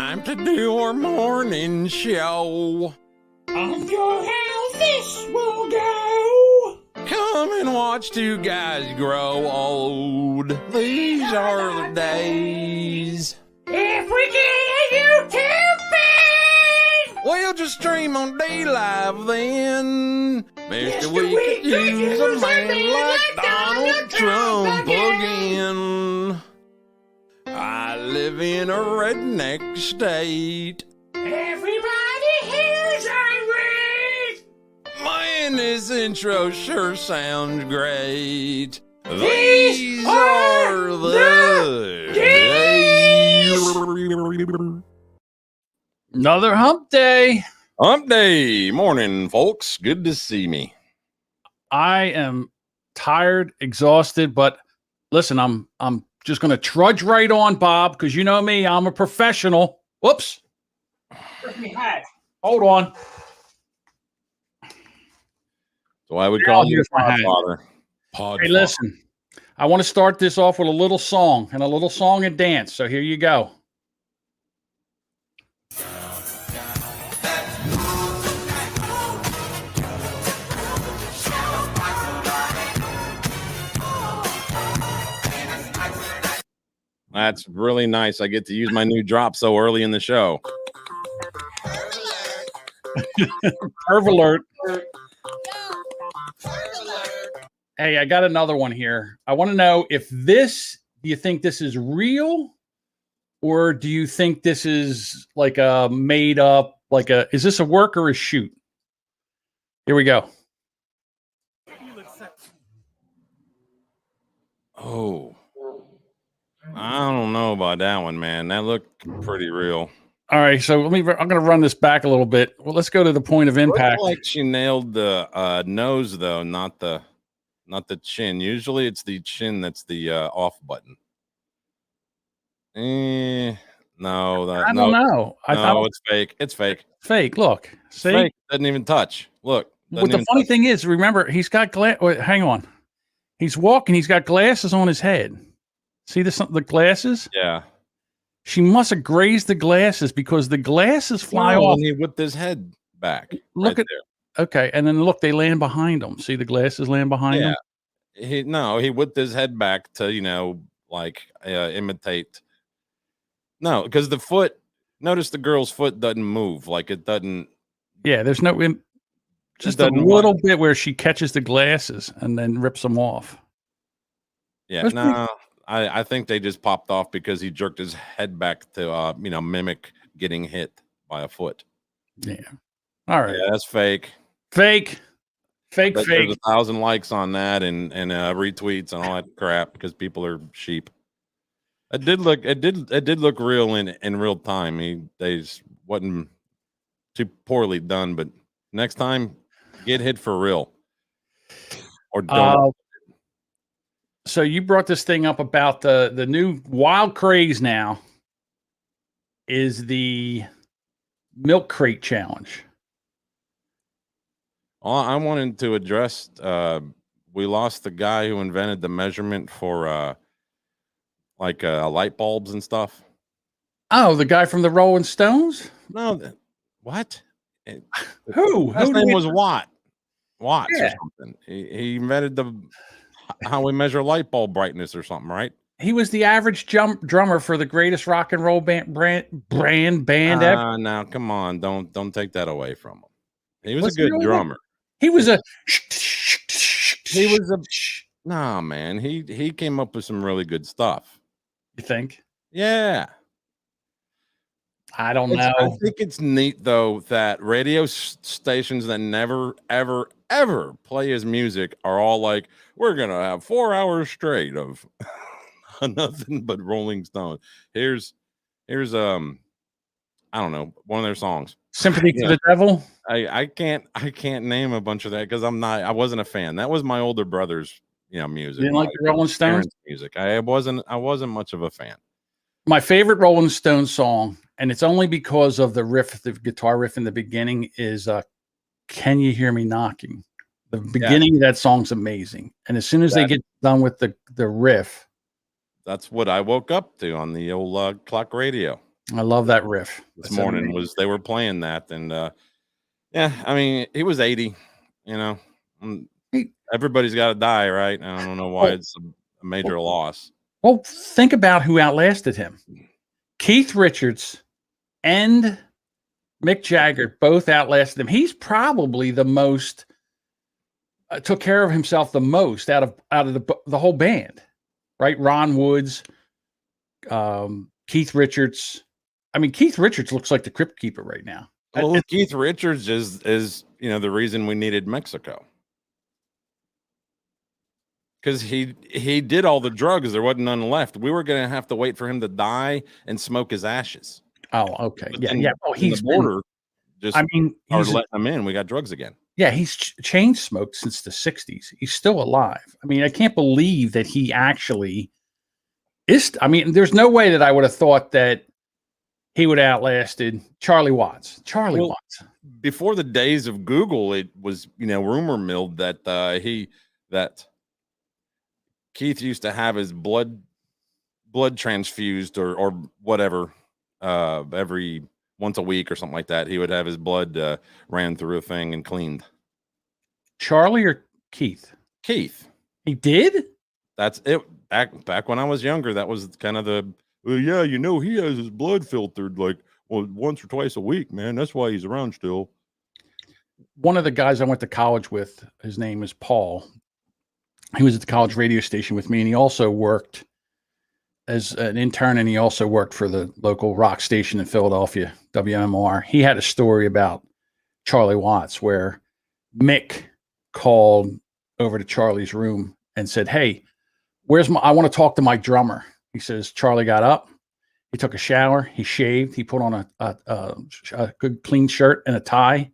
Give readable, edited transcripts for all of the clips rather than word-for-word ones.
time to do our morning show. On your how this will go. Come and watch two guys grow old. These are the days. If we get a YouTube feed, We'll just stream on D Live then. Mr. We could could use a man like Donald Trump again. I live in a redneck state. everybody here's irate. Man, this intro sure sounds great. These are the days. Another hump day. Hump day. Morning, folks. Good to see me. I am tired, exhausted, but listen, I'm just going to trudge right on, Bob, because you know me, I'm a professional. Whoops. Where's my hat? Hold on. So I would call you Here's my hat. Podfather. Hey, listen, I want to start this off with a little song and dance. So here you go. That's really nice. I get to use my new drop so early in the show. Perv alert. Hey, I got another one here. I want to know if do you think this is real? Or do you think this is like a made up, is this a work or a shoot? Here we go. Oh, I don't know about that one, man. That looked pretty real. All right, so I'm going to run this back a little bit. Well, let's go to the point of impact. Looks like she nailed the nose, though, not the chin. Usually, it's the chin that's the off button. No, I don't know. I thought it's fake. It's fake. Fake. Look, see, Fake. Doesn't even touch. Look. But the funny thing is, remember, he's got hang on. He's walking. He's got glasses on his head. See the glasses? Yeah. She must have grazed the glasses because the glasses fly off. And he whipped his head back. Look at there. Okay, and then look, they land behind him. See the glasses land behind him? He whipped his head back to, imitate. No, because the foot, notice the girl's foot doesn't move. Like it doesn't. Yeah, there's no, just a little bit where she catches the glasses and then rips them off. Yeah, no, I think they just popped off because he jerked his head back to, mimic getting hit by a foot. Yeah. All right. Yeah, that's fake. Fake. There's 1,000 likes on that and retweets and all that crap because people are sheep. It did look real in real time. They wasn't too poorly done, but next time get hit for real or don't. So you brought this thing up about the new wild craze now is the milk crate challenge. I wanted to address, we lost the guy who invented the measurement for light bulbs and stuff. Oh, the guy from the Rolling Stones? No, what? Who? His name was Watts or Yeah. something. He invented how we measure light bulb brightness or something, right? He was the average drummer for the greatest rock and roll band ever. Now, come on, don't take that away from him. He was a good drummer. He was Nah, man. He came up with some really good stuff. You think? Yeah. I don't know. I think it's neat though that radio stations that never ever ever play his music are all like, we're gonna have 4 hours straight of nothing but Rolling Stones. Here's I don't know, one of their songs. Sympathy to the Devil. I can't name a bunch of that because I wasn't a fan. That was my older brother's music. You didn't like the Rolling Stones music. I wasn't much of a fan. My favorite Rolling Stones song, and it's only because of the guitar riff in the beginning, is "Can You Hear Me Knocking." The beginning of that song's amazing, and as soon as they get done with the riff, that's what I woke up to on the old clock radio. I love that riff. This morning was they were playing that, and yeah, I mean, he was 80. You know, everybody's got to die, right? I don't know why it's a major loss. Well, think about who outlasted him. Keith Richards and Mick Jagger both outlasted him. He's probably the most took care of himself the most out of the whole band, right? Ron Woods, Keith Richards. I mean, Keith Richards looks like the Crypt Keeper right now. Well, Keith Richards is the reason we needed Mexico. Because he did all the drugs. There wasn't none left. We were going to have to wait for him to die and smoke his ashes. Oh, okay. But Yeah. Oh, he's the border. He's letting him in. We got drugs again. Yeah, he's chain smoked since the 60s. He's still alive. I mean, I can't believe that he actually is. I mean, there's no way that I would have thought that he would have outlasted Charlie Watts. Watts. Before the days of Google, it was, rumor milled that Keith used to have his blood transfused or whatever every once a week or something like that. He would have his blood ran through a thing and cleaned. Charlie or Keith? Keith. He did? That's it. Back when I was younger, that was kind of he has his blood filtered once or twice a week, man. That's why he's around still. One of the guys I went to college with, his name is Paul. He was at the college radio station with me, and he also worked as an intern, and he also worked for the local rock station in Philadelphia, WMR. He had a story about Charlie Watts where Mick called over to Charlie's room and said, "Hey, I want to talk to my drummer." He says, Charlie got up, he took a shower, he shaved, he put on a good clean shirt and a tie,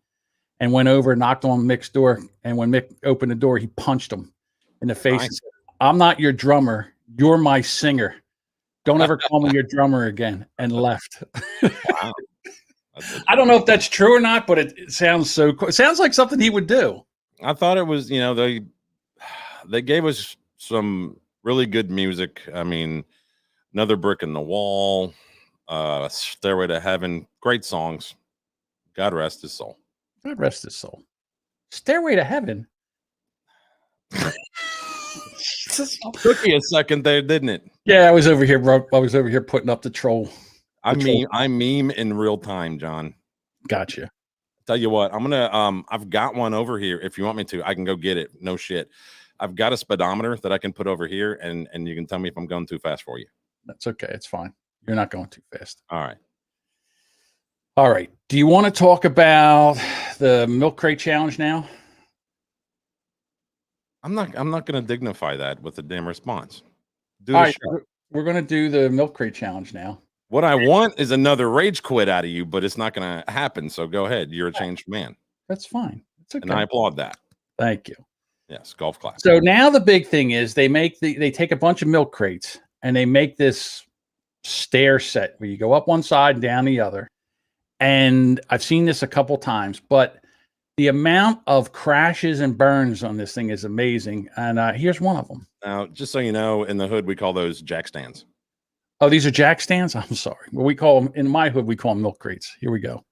and went over and knocked on Mick's door. And when Mick opened the door, he punched him in the face. Nice. "I'm not your drummer. You're my singer. Don't ever call me your drummer again," and left. Wow. I don't know if that's true or not, but it sounds so cool. It sounds like something he would do. I thought it was, they gave us some really good music. I mean, Another Brick in the Wall, Stairway to Heaven, great songs. God rest his soul. God rest his soul. Stairway to Heaven. Took me a second there, didn't it? Yeah, I was over here, bro. I was over here putting up the troll. I meme in real time, John. Gotcha. Tell you what, I'm gonna I've got one over here. If you want me to, I can go get it. No shit. I've got a speedometer that I can put over here, and you can tell me if I'm going too fast for you. That's okay. It's fine. You're not going too fast. All right. All right. Do you want to talk about the milk crate challenge now? I'm not going to dignify that with a damn response. All right, we're going to do the milk crate challenge now. What I want is another rage quit out of you, but it's not going to happen. So go ahead. You're a changed man. That's fine. It's okay. And I applaud that. Thank you. Yes, golf class. So now the big thing is they take a bunch of milk crates and they make this stair set where you go up one side and down the other. And I've seen this a couple times, but the amount of crashes and burns on this thing is amazing. And here's one of them. Now, just so you know, in the hood, we call those jack stands. Oh, these are jack stands? I'm sorry. Well, we call them, in my hood, we call them milk crates. Here we go.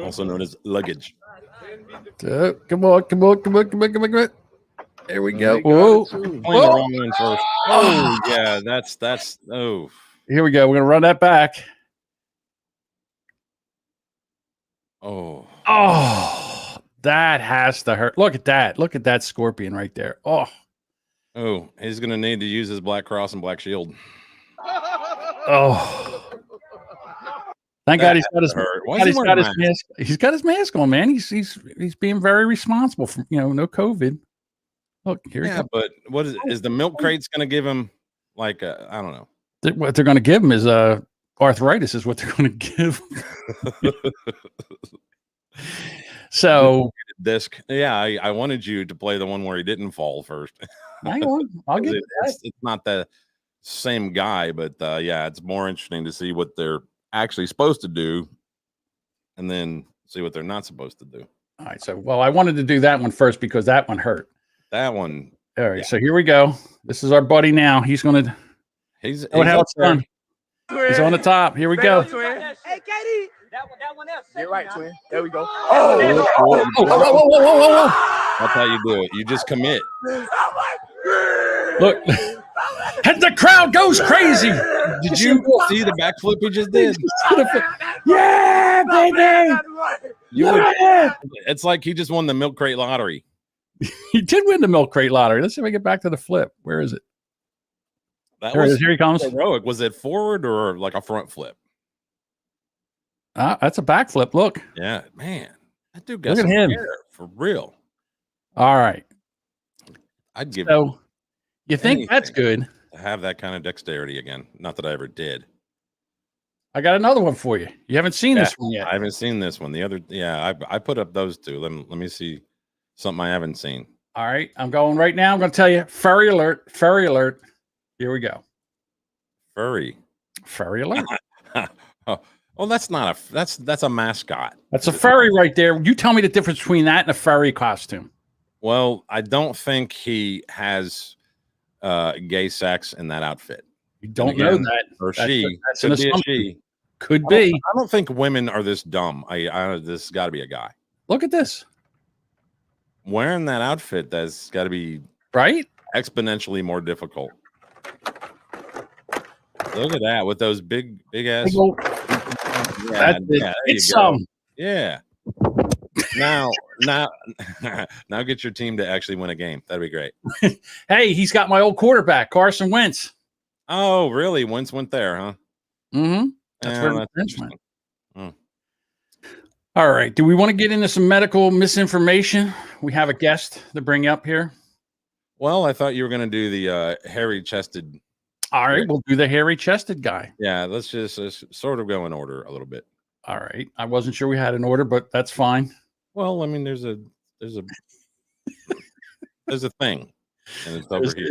Also known as luggage. Come on. There we go. Whoa. Playing the wrong one first. Oh, yeah, that's oh. Here we go. We're going to run that back. Oh, that has to hurt. Look at that. Look at that scorpion right there. Oh, he's going to need to use his Black Cross and Black Shield. Oh, thank God he's got his mask. He's got his mask on, man. He's being very responsible for, no COVID. Look, here he comes. But what is the milk crates going to give him? I don't know. What they're going to give him is arthritis is what they're going to give. So disc. Yeah, I wanted you to play the one where he didn't fall first. Hang on, I'll get it. It's not the same guy, but yeah, it's more interesting to see what they're actually supposed to do, and then see what they're not supposed to do. All right. So, I wanted to do that one first because that one hurt. That one. All right. Yeah. So here we go. This is our buddy now. He's going to. He's how it's done. He's on the top. Here we go. Hey, Katie. That one there. You're right, twin. There we go. Whoa. That's how you do it. You just commit. Look. And the crowd goes crazy. Did you see the backflip he just did? Yeah, baby. It's like he just won the milk crate lottery. He did win the milk crate lottery. Let's see if we get back to the flip. Where is it? Here he comes. Heroic. Was it forward or like a front flip? That's a backflip. Look. Yeah, man. That dude got Look at him. For real. All right. I'd give so you think that's good to have that kind of dexterity again. Not that I ever did. I got another one for you. You haven't seen this one yet. I haven't seen this one. The other, I put up those two. Let me see something I haven't seen. All right, I'm going right now. I'm going to tell you, furry alert, furry alert. Here we go. Furry alert. Well, that's not that's a mascot. That's a furry right there. You tell me the difference between that and a furry costume. Well, I don't think he has gay sex in that outfit. You don't know that, or that's she. That's an assumption. She. Could be. I don't think women are this dumb. This got to be a guy. Look at this. Wearing that outfit, that's got to be right exponentially more difficult. Look at that with those big ass. It's some. Yeah. Now get your team to actually win a game. That'd be great. Hey, he's got my old quarterback, Carson Wentz. Oh, really? Wentz went there, huh? Mm-hmm. That's where Wentz went. All right. Do we want to get into some medical misinformation? We have a guest to bring up here. Well, I thought you were going to do the hairy-chested. All right, we'll do the hairy-chested guy. Yeah, let's just sort of go in order a little bit. All right. I wasn't sure we had an order, but that's fine. Well, I mean, there's a thing, and it's over here.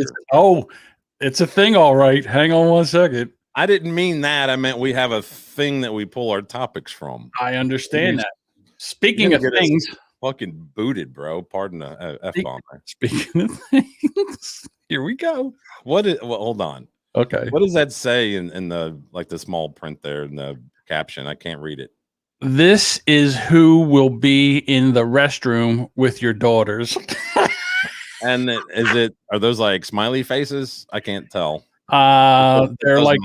It's a thing, all right. Hang on one second. I didn't mean that. I meant we have a thing that we pull our topics from. I understand that. Speaking of things, fucking booted, bro. Pardon the F-bomb. Speaking of things, here we go. Well, hold on. Okay. What does that say in the the small print there in the caption? I can't read it. This is who will be in the restroom with your daughters. And are those like smiley faces? I can't tell. They're like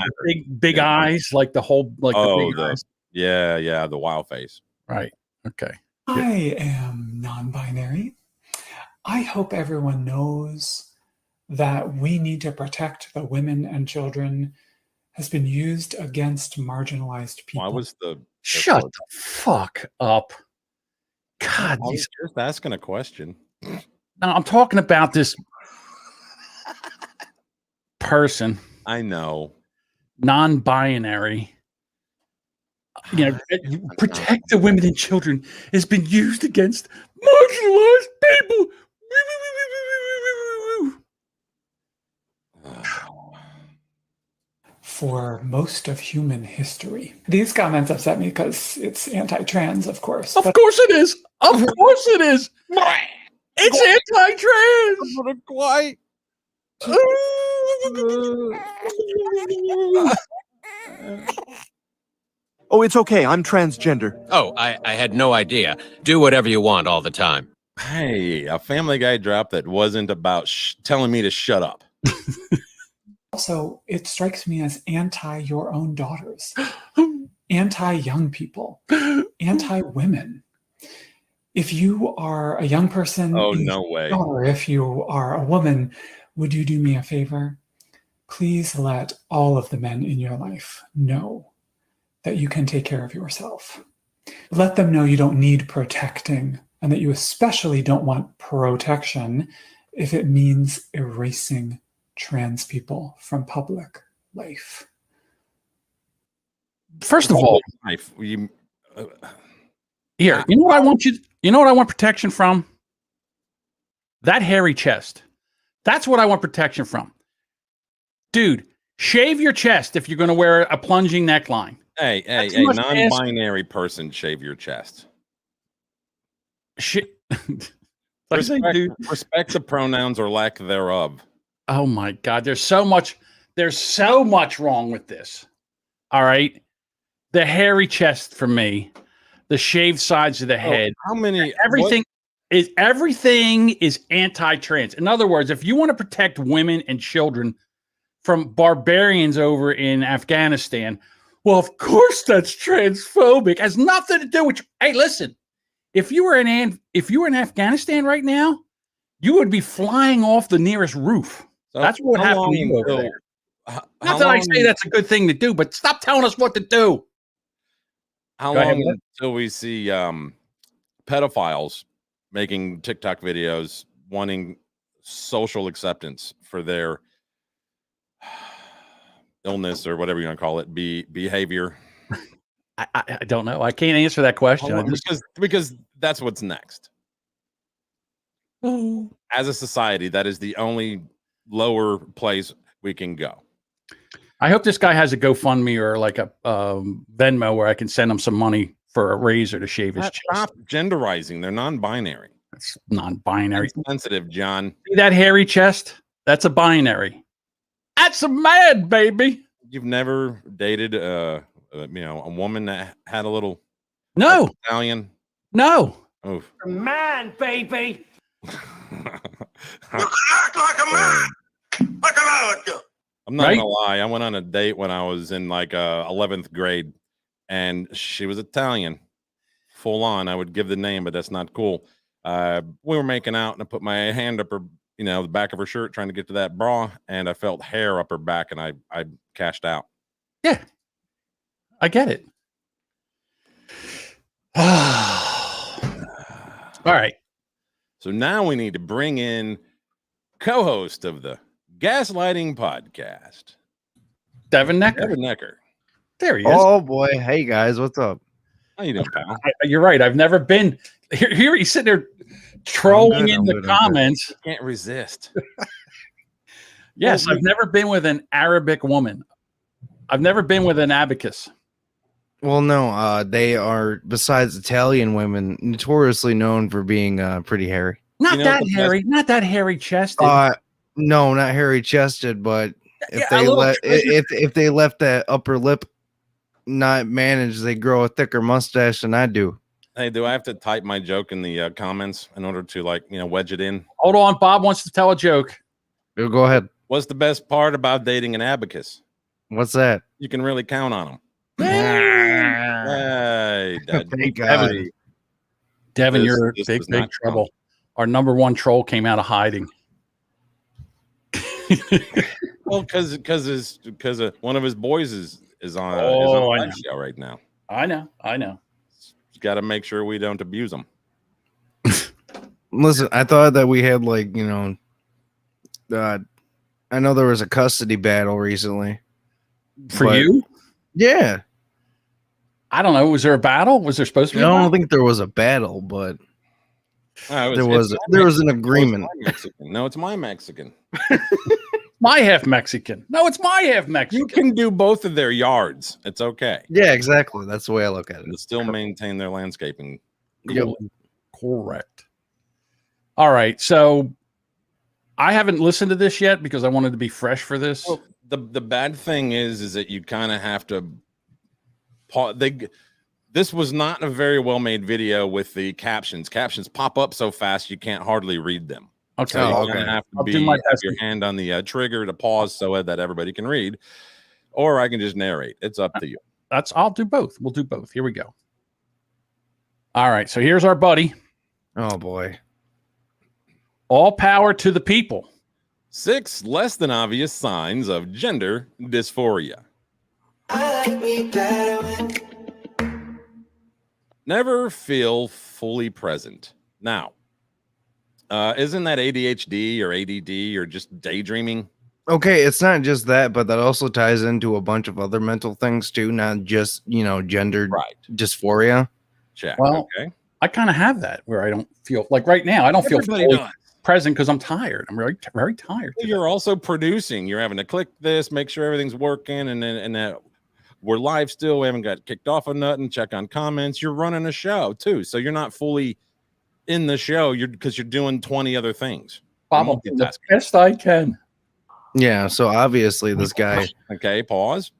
big eyes, like the whole the big eyes. Yeah, the wild face. Right. Okay. I am non-binary. I hope everyone knows that we need to protect the women and children has been used against marginalized people. Why was Shut the fuck up. God, I was just asking a question. No, I'm talking about this person. I know. Non-binary. Protect the women and children has been used against marginalized people. For most of human history. These comments upset me because it's anti-trans, of course. Of course it is. Of course it is. It's anti-trans. Quite. Oh, it's okay. I'm transgender. Oh, I had no idea. Do whatever you want all the time. Hey, a Family Guy drop that wasn't about telling me to shut up. Also, it strikes me as anti your own daughters, anti young people, anti women. If you are a young person, no way. Or if you are a woman, would you do me a favor? Please let all of the men in your life know that you can take care of yourself. Let them know you don't need protecting and that you especially don't want protection if it means erasing trans people from public life. First of all, you know what I want you know what I want protection from? That hairy chest. That's what I want protection from. Dude, shave your chest if you're going to wear a plunging neckline. Hey, non-binary person, shave your chest. Respect the pronouns or lack thereof. Oh my God, there's so much wrong with this. All right. The hairy chest for me, the shaved sides of the head. How many? Everything is anti-trans. In other words, if you want to protect women and children from barbarians over in Afghanistan, well, of course that's transphobic. It has nothing to do with. Hey, listen, if you were in Afghanistan right now, you would be flying off the nearest roof. So that's what happened to you over there. Not that I say that's a good thing to do, but stop telling us what to do. How long until we see pedophiles making TikTok videos wanting social acceptance for their illness or whatever you want to call it, behavior? I don't know. I can't answer that question. Because that's what's next. As a society, that is the only lower place we can go. I hope this guy has a GoFundMe or like a Venmo where I can send him some money for a razor to shave his chest. Stop genderizing. They're non-binary. That's non-binary. That's sensitive, John. See that hairy chest? That's a binary. That's a man, baby. You've never dated a woman that had a little Italian? No. Oh, Man, baby. You can act like a man. Like an American. I'm not gonna lie. I went on a date when I was in like 11th grade, and she was Italian, full on. I would give the name, but that's not cool. We were making out, and I put my hand up her, the back of her shirt, trying to get to that bra, and I felt hair up her back, and I cashed out. Yeah, I get it. All right. So now we need to bring in co-host of the Gaslighting Podcast, Devin Necker. Devin Necker. There he is. Oh boy. Hey guys, what's up? How you doing, pal? You're right. I've never been here. He's sitting there trolling in the comments. Can't resist. Yes, I've never been with an Arabic woman. I've never been with an abacus. Well, no, they are, besides Italian women, notoriously known for being pretty hairy. Not that hairy. Not that hairy chested. No, not hairy chested, but if they left that upper lip not managed, they grow a thicker mustache than I do. Hey, do I have to type my joke in the comments in order to wedge it in? Hold on, Bob wants to tell a joke. Go ahead. What's the best part about dating an abacus? What's that? You can really count on them. Hey, Devin, you're in big trouble. Our number one troll came out of hiding. Well, because one of his boys is on the show right now. I know. He's got to make sure we don't abuse him. Listen, I thought that we had I know there was a custody battle recently. For you? Yeah. I don't know. Was there a battle? Was there supposed to be? I don't think there was a battle, but there was an agreement. No, it's my Mexican. My half Mexican. No, it's my half Mexican. You can do both of their yards. It's okay. Yeah, exactly. That's the way I look at it. And still maintain their landscaping. Yep. Correct. All right. So I haven't listened to this yet because I wanted to be fresh for this. Well, the bad thing is that you kind of have to this was not a very well made video with the captions. Captions pop up so fast you can't hardly read them. Okay. So you're gonna have to have your hand on the trigger to pause so that everybody can read, or I can just narrate. It's up to you. I'll do both. We'll do both. Here we go. All right. So here's our buddy. Oh boy. All power to the people. 6 less than obvious signs of gender dysphoria. Never feel fully present. Now, isn't that ADHD or ADD or just daydreaming? Okay, it's not just that, but that also ties into a bunch of other mental things too, not just, gender dysphoria. Check. Well, okay. I kind of have that where I don't feel like right now, I don't feel fully present because I'm tired. I'm very, very tired. You're also producing. You're having to click this, make sure everything's working, and we're live still. We haven't got kicked off of nothing. Check on comments. You're running a show too, so you're not fully in the show. Because you're doing 20 oting things. Bob, I'll do the best I can. Yeah. So obviously this guy. Okay. Pause.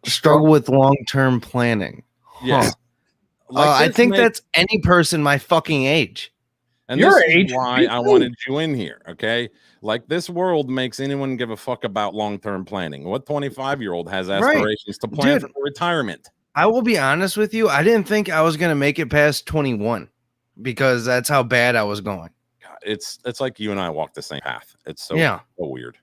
Struggle with long-term planning. Yeah. I think that's any person my fucking age. And Your this age, is why I wanted you in here. Okay. Like this world makes anyone give a fuck about long-term planning. What 25-year-old has aspirations to plan for retirement? I will be honest with you. I didn't think I was going to make it past 21 because that's how bad I was going. It's like you and I walk the same path. It's so weird.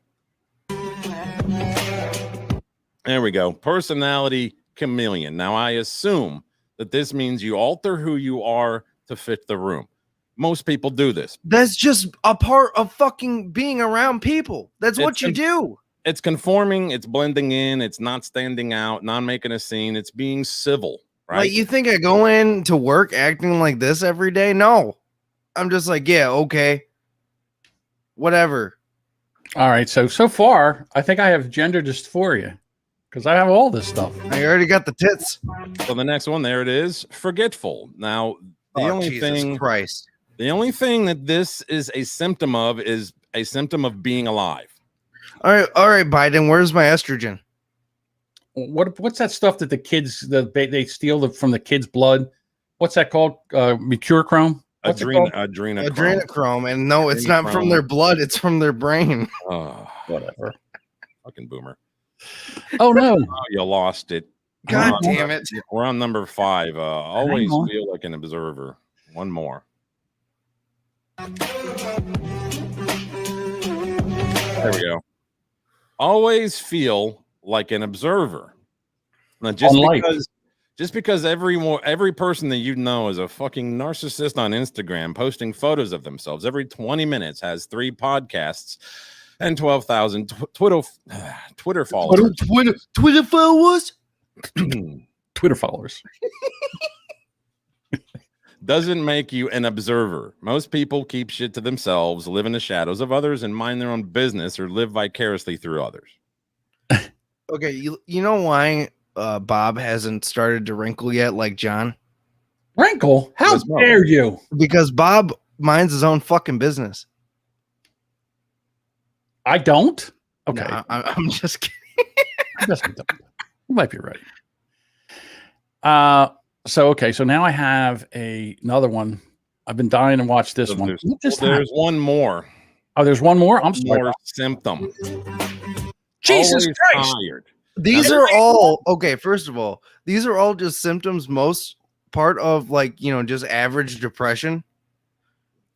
There we go. Personality chameleon. Now I assume that this means you alter who you are to fit the room. Most people do this. That's just a part of fucking being around people. That's what you do. It's conforming. It's blending in. It's not standing out, not making a scene. It's being civil, right? Like, you think I go in to work acting like this every day? No. I'm just like, yeah, okay. Whatever. All right. So far, I think I have gender dysphoria because I have all this stuff. I already got the tits. So the next one, there it is. Forgetful. Now, the only thing that this is a symptom of is a symptom of being alive. All right, Biden. Where's my estrogen? What's that stuff that the kids they steal from the kids' blood? What's that called? Mercurochrome? Adrenochrome. And no, it's not from their blood. It's from their brain. Whatever. Fucking boomer. Oh no! You lost it. God damn it! We're on number 5. Always feel like an observer. One more. There we go. Always feel like an observer. Now, just because every person that you know is a fucking narcissist on Instagram, posting photos of themselves every 20 minutes, has 3 podcasts and 12,000 Twitter followers. Twitter followers. Twitter followers. Doesn't make you an observer. Most people keep shit to themselves, live in the shadows of others, and mind their own business or live vicariously through others. Okay, you know why Bob hasn't started to wrinkle yet like John? Wrinkle? How dare you? Because Bob minds his own fucking business. I don't? Okay. No, I'm just kidding. You might be right. So now I have another one. I've been dying to watch this one. There's one more. Oh, there's one more? I'm sorry. More symptom. Jesus Christ. Tired. These are all okay. First of all, these are all just symptoms, most part of just average depression.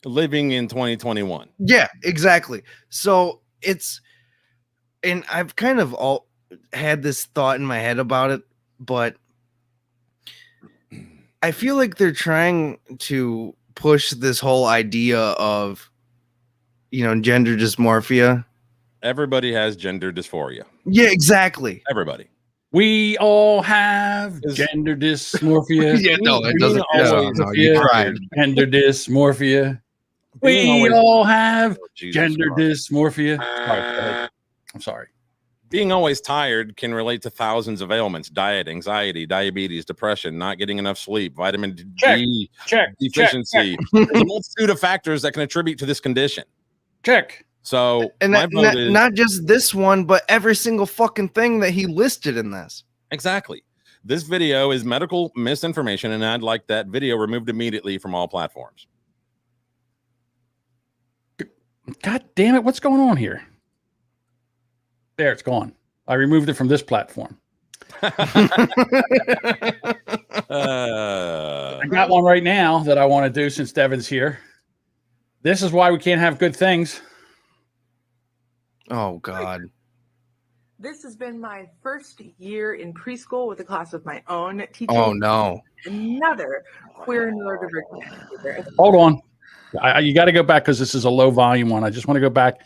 Living in 2021. Yeah, exactly. So and I've kind of had this thought in my head about it, but I feel like they're trying to push this whole idea of, gender dysmorphia. Everybody has gender dysphoria. Yeah, exactly. Everybody. We all have gender dysmorphia. Yeah, no, it doesn't. No, you tried. Gender dysmorphia. We all have gender dysmorphia. I'm sorry. Being always tired can relate to thousands of ailments: diet, anxiety, diabetes, depression, not getting enough sleep, vitamin D deficiency. There's a multitude of factors that can attribute to this condition. Check. So, and not just this one, but every single fucking thing that he listed in this. Exactly. This video is medical misinformation, and I'd like that video removed immediately from all platforms. God damn it. What's going on here? There, it's gone. I removed it from this platform. I got one right now that I want to do since Devin's here. This is why we can't have good things. Oh, God. This has been my first year in preschool with a class of my own. Teaching another queer neurodivergent. Hold on. You got to go back because this is a low volume one. I just want to go back.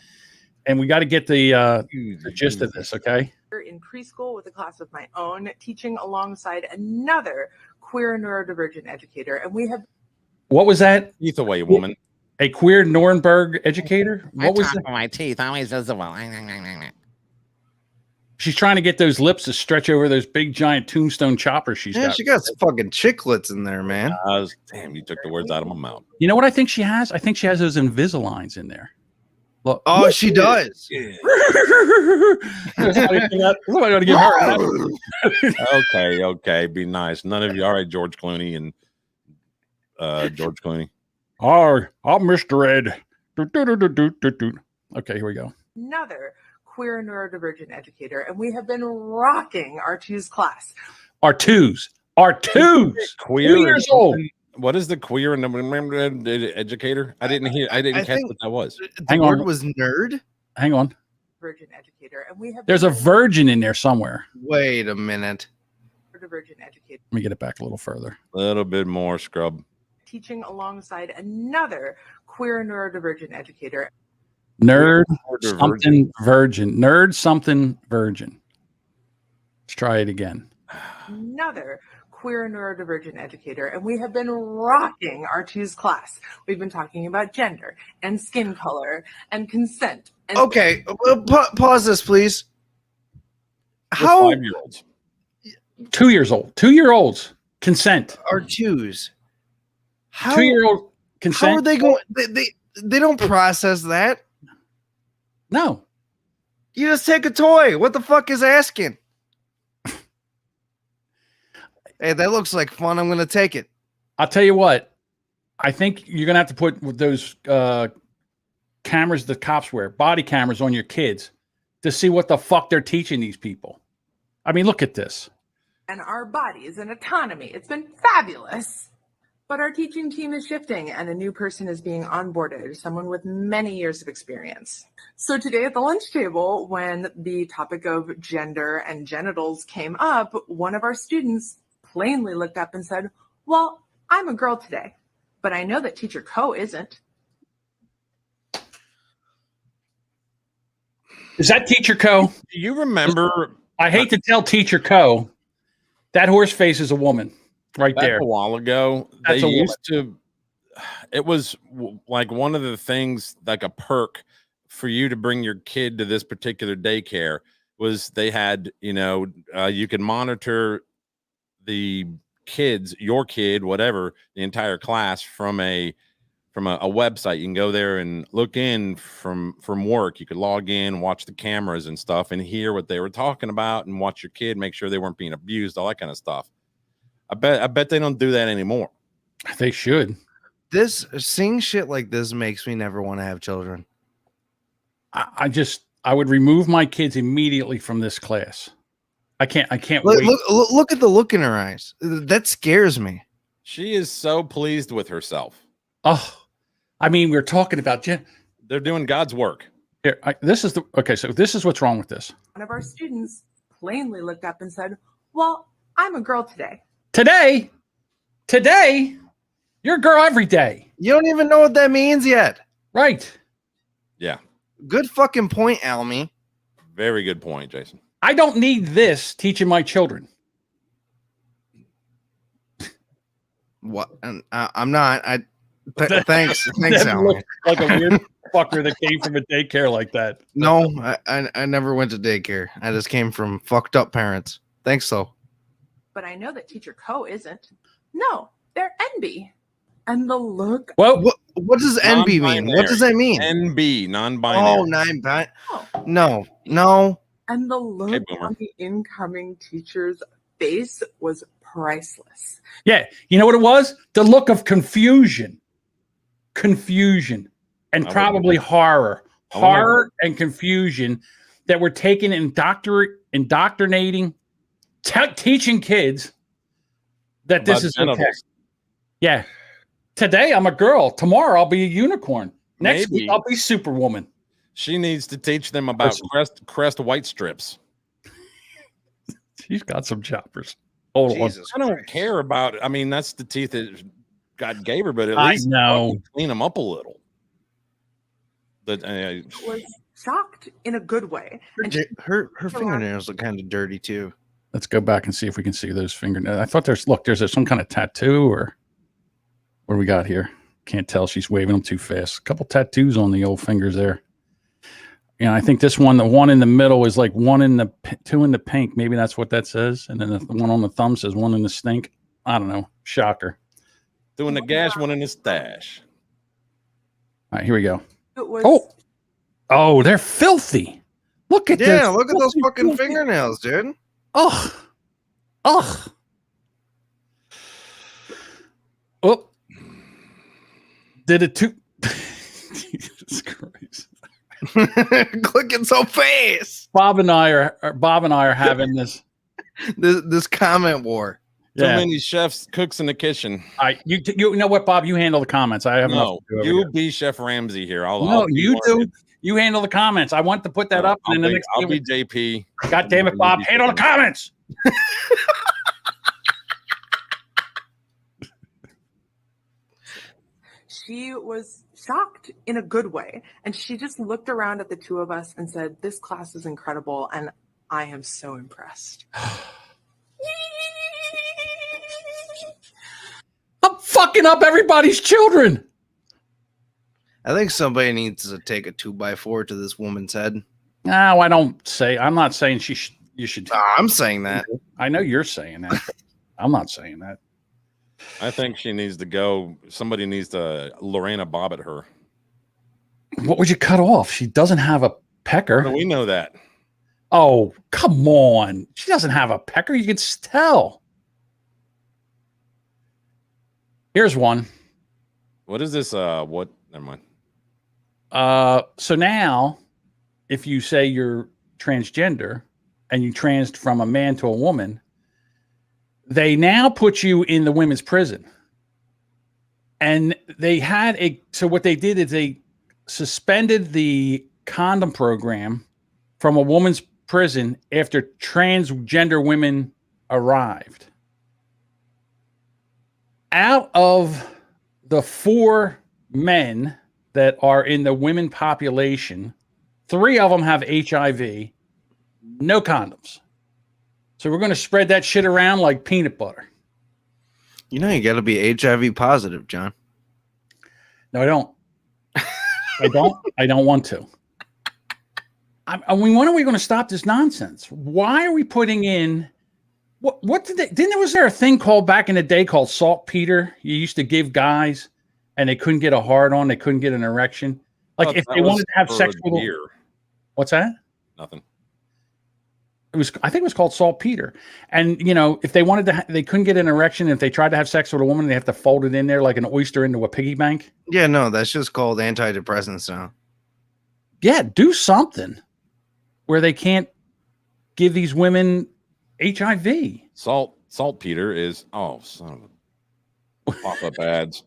And we got to get the gist of this, okay? In preschool with a class of my own, teaching alongside another queer neurodivergent educator. And we have... What was that? Teeth away, woman. A queer Nuremberg educator? What was that? My teeth always visible. She's trying to get those lips to stretch over those big, giant tombstone choppers she's got. She got some fucking chiclets in there, man. Damn, you took the words out of my mouth. You know what I think she has? I think she has those Invisaligns in there. Look. Oh, she does. Somebody ought to give her Okay, be nice. None of you. All right, George Clooney and George Clooney. Oh, I'm Mr. Ed. Okay, here we go. Another queer neurodivergent educator, and we have been rocking our twos class. Our twos. 2 years old. What is the queer and educator? I didn't catch what that was. The word was nerd. Hang on. Virgin educator, and we have. There's a virgin in there somewhere. Wait a minute. Virgin educator. Let me get it back a little further. A little bit more scrub. Teaching alongside another queer neurodivergent educator. Nerd something virgin. Nerd something virgin. Let's try it again. Another queer neurodivergent educator, and we have been rocking our twos class. We've been talking about gender and skin color and consent. And Okay, pause this, please. How 5-year-olds? 2 years old. 2-year-olds consent. Are twos? How 2-year-old consent? How are they going? They don't process that. No. You just take a toy. What the fuck is asking? Hey, that looks like fun. I'm going to take it. I'll tell you what. I think you're going to have to put those cameras the cops wear, body cameras on your kids to see what the fuck they're teaching these people. I mean, look at this. And our bodies and autonomy. It's been fabulous. But our teaching team is shifting and a new person is being onboarded, someone with many years of experience. So today at the lunch table, when the topic of gender and genitals came up, one of our students plainly looked up and said, well, I'm a girl today, but I know that teacher Co isn't. Is that teacher Co? Do you remember? I hate to tell teacher Co, that horse face is a woman right Back there. A while ago, That's they used to. It was like one of the things, like a perk for you to bring your kid to this particular daycare was they had, you could monitor the kids, your kid, whatever, the entire class from a website. You can go there and look in from work. You could log in, watch the cameras and stuff, and hear what they were talking about, and watch your kid, make sure they weren't being abused, all that kind of stuff. I bet they don't do that anymore. They should. Seeing shit like this makes me never want to have children. I would remove my kids immediately from this class. I can't wait. Look at the look in her eyes. That scares me. She is so pleased with herself. Oh, I mean, we're talking about they're doing God's work. Here, so this is what's wrong with this. One of our students plainly looked up and said, well, I'm a girl today. Today, you're a girl every day. You don't even know what that means yet. Right. Yeah. Good fucking point, Almy. Very good point, Jason. I don't need this teaching my children. What? I'm not. Thanks, Almy. Like a weird fucker that came from a daycare like that. No, I never went to daycare. I just came from fucked up parents. Thanks, though. But I know that teacher Co isn't. No, they're NB. And the look. Well, what does NB mean? What does that mean? NB, non-binary. Oh, non-binary. No. And the look on the incoming teacher's face was priceless. Yeah. You know what it was? The look of confusion, and probably horror and confusion that were taken indoctrinating, teaching kids that this is okay. Yeah. Today I'm a girl. Tomorrow I'll be a unicorn. Next week I'll be Superwoman. She needs to teach them about crest white strips. She's got some choppers. Hold on. I don't care about it. I mean, that's the teeth that God gave her, but at least clean them up a little. I was shocked in a good way. Her fingernails look kind of dirty too. Let's go back and see if we can see those fingernails. I thought there's some kind of tattoo, or what do we got here? Can't tell. She's waving them too fast. A couple tattoos on the old fingers there. Yeah, I think this one, the one in the middle is like two in the pink. Maybe that's what that says. And then the one on the thumb says one in the stink. I don't know. Shocker. Doing the gash, one in the stash. All right, here we go. It was Oh, they're filthy. Look at Yeah, this. look at those fucking filthy. fingernails, dude. Ugh. Ugh. Oh. Did it too. Jesus Christ. Clicking so fast. Bob and I are having this. This comment war. So Yeah. many chefs, cooks in the kitchen. You know what, Bob? You handle the comments. I have No, enough to do over you here. be Chef Ramsay here. No, I'll be you do. Morgan. You handle the comments. I want to put that up. And then the I'll next be JP. God damn it, Bob. Handle the comments. She was shocked in a good way. And she just looked around at the two of us and said, this class is incredible. And I am so impressed. I'm fucking up everybody's children. I think somebody needs to take a 2x4 to this woman's head. No, I don't say. I'm not saying you should. I'm saying that. I know you're saying that. I'm not saying that. I think she needs to go. Somebody needs to Lorena Bobbitt her. What would you cut off? She doesn't have a pecker. How do we know that? Oh, come on. She doesn't have a pecker. You can tell. Here's one. What is this? What? Never mind. So now, if you say you're transgender and you transed from a man to a woman, they now put you in the women's prison. And they had so what they did is they suspended the condom program from a woman's prison after transgender women arrived. Out of the 4 men that are in the women population, 3 of them have HIV, no condoms. So we're going to spread that shit around like peanut butter. You know, you got to be HIV positive, John. No, I don't. I don't want to. I mean, when are we going to stop this nonsense? Why are we putting in what was there a thing called back in the day called saltpeter? You used to give guys and they couldn't get a hard on, they couldn't get an erection. Like if they wanted to have sex with a year. What's that? Nothing. I think it was called saltpeter. And you know, if they wanted to, they couldn't get an erection. If they tried to have sex with a woman, they have to fold it in there like an oyster into a piggy bank. Yeah, no, that's just called antidepressants now. Yeah, do something where they can't give these women HIV. Saltpeter is son of a pop-up ads.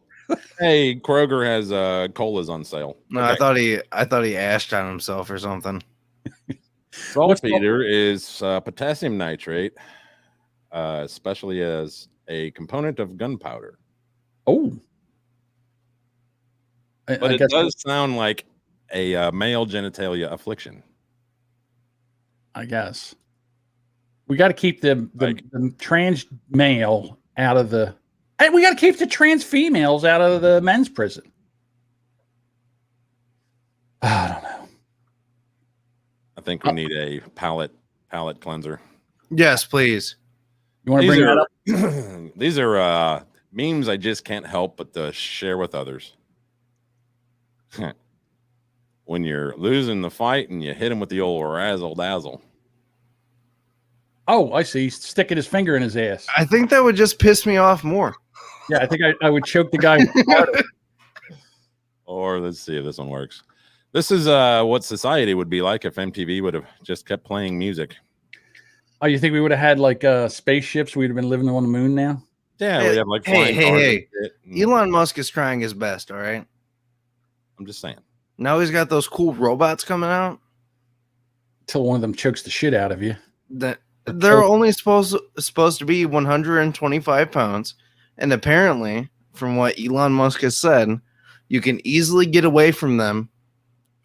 Hey, Kroger has colas on sale. No, Okay. I thought he ashed on himself or something. Saltpeter is potassium nitrate, especially as a component of gunpowder. Oh, But it does sound like a male genitalia affliction. I guess we got to keep the trans male out of the. Hey, we got to keep the trans females out of the men's prison. I don't know. I think we need a palate cleanser. Yes, please. You want to bring that up? These are memes I just can't help but to share with others. When you're losing the fight and you hit him with the old razzle dazzle. Oh, I see. He's sticking his finger in his ass. I think that would just piss me off more. Yeah, I think I would choke the guy. Or let's see if this one works. This is what society would be like if MTV would have just kept playing music. Oh, you think we would have had like spaceships? We'd have been living on the moon now. Yeah, we'd have like flying cars hey. and shit. Elon Musk is trying his best, all right? I'm just saying. Now he's got those cool robots coming out. Until one of them chokes the shit out of you. That they're only supposed to be 125 pounds. And apparently, from what Elon Musk has said, you can easily get away from them.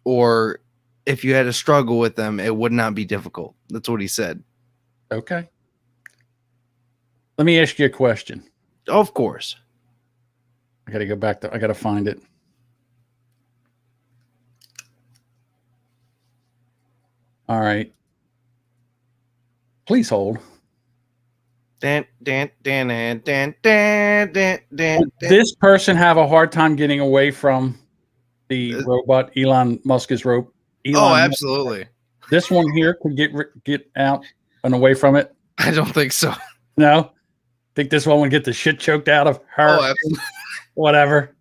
Or if you had to struggle with them, it would not be difficult. That's what he said. Okay. Let me ask you a question. Of course. I got to go back I got to find it. All right. Please hold. Would this person have a hard time getting away from the robot Elon Musk's Oh, absolutely. This one here could get out and away from it. I don't think so. No, think this one would get the shit choked out of her. Oh, absolutely. Whatever.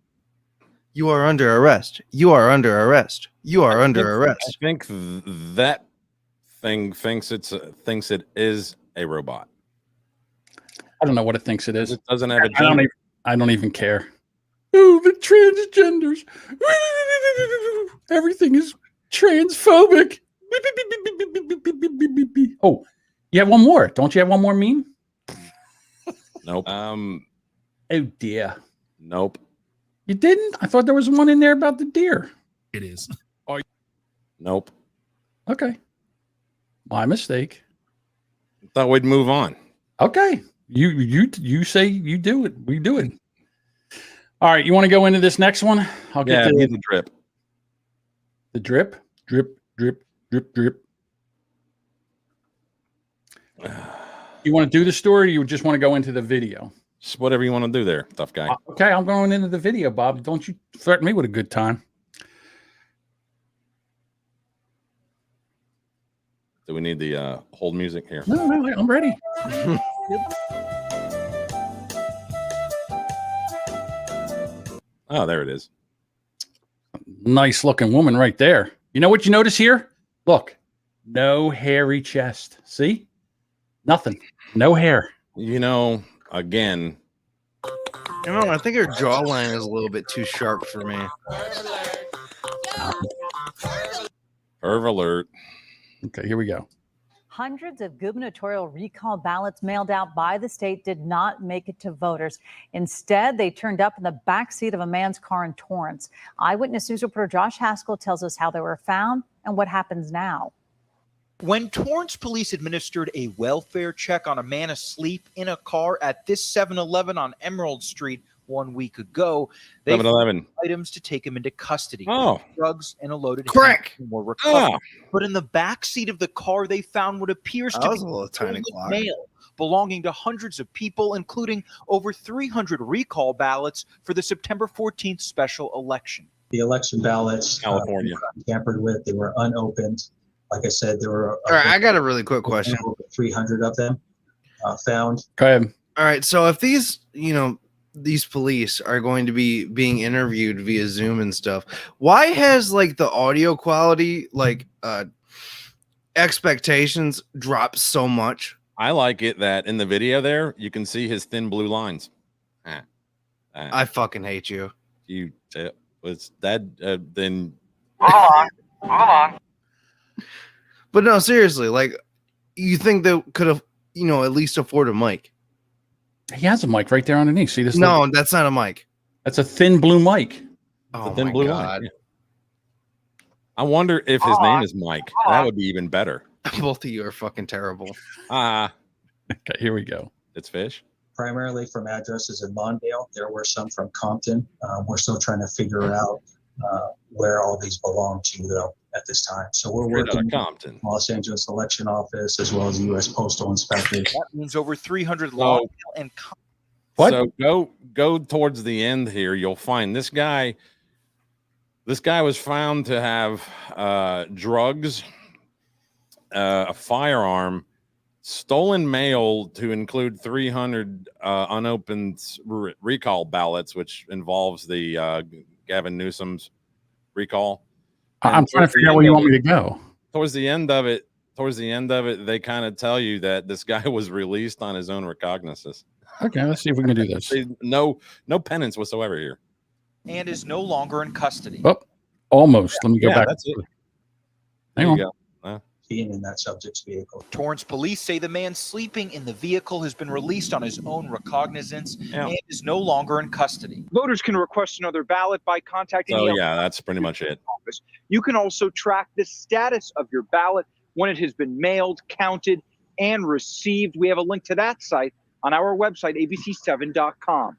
You are under arrest. You are under arrest. You are under arrest. I think that thing thinks it is a robot. I don't know what it thinks it is. It doesn't have a gender. I don't even care. Oh, the transgenders. Everything is transphobic. Oh, you have one more. Don't you have one more meme? Nope. Oh dear. Nope. You didn't? I thought there was one in there about the deer. It is. Nope. Okay. My mistake. Thought we'd move on. Okay. You say you do it. We do it. All right. You want to go into this next one? I'll get the drip. The drip. Drip, drip, drip, drip. You want to do the story, or you just want to go into the video? Just whatever you want to do there, tough guy. Okay, I'm going into the video, Bob. Don't you threaten me with a good time. Do we need the hold music here? No, I'm ready. Oh, there it is. Nice looking woman right there. You know what you notice here? Look, no hairy chest. See? Nothing. No hair. You know, again. You know, I think her jawline is a little bit too sharp for me. Perv alert. Okay, here we go. Hundreds of gubernatorial recall ballots mailed out by the state did not make it to voters. Instead, they turned up in the backseat of a man's car in Torrance. Eyewitness News reporter Josh Haskell tells us how they were found and what happens now. When Torrance police administered a welfare check on a man asleep in a car at this 7-Eleven on Emerald Street 1 week ago, they found items to take him into custody. Oh. Drugs and a loaded crack were recovered. But in the backseat of the car, they found what appears to be a tiny mail belonging to hundreds of people, including over 300 recall ballots for the September 14th special election. The election ballots, California, tampered with. They were unopened. Like I said, there were. All right, I got a really quick question. 300 of them found. Go ahead. All right, so if these, these police are going to be being interviewed via Zoom and stuff, why has like the audio quality, expectations dropped so much? I like it that in the video there you can see his thin blue lines. I fucking hate you. You was that then? Hold on. But no, seriously, like, you think they could have, at least afford a mic? He has a mic right there underneath. See this? No, that's not a mic. That's a thin blue mic. Oh, thin my blue God. line. I wonder if his name is Mike. That would be even better. Both of you are fucking terrible. Okay, here we go. It's fish. Primarily from addresses in Mondale. There were some from Compton. We're still trying to figure out where all these belong to, though, at this time. So we're working with Compton, Los Angeles Election Office, as well as the U.S. Postal Inspectors. That means over 300 law and what? So go towards the end here. You'll find this guy. This guy was found to have drugs, a firearm, stolen mail to include 300 unopened recall ballots, which involves the Gavin Newsom's recall. I'm trying to figure out where you want me to go. Towards the end of it, they kind of tell you that this guy was released on his own recognizance. Okay, let's see if we can do this. No penance whatsoever here. and is no longer in custody. Oh, almost. Let me go back. That's it. Hang on. Being in that subject's vehicle. Torrance police say the man sleeping in the vehicle has been released on his own recognizance and is no longer in custody. Voters can request another ballot by contacting the that's pretty much it. office. You can also track the status of your ballot when it has been mailed, counted, and received. We have a link to that site on our website, abc7.com.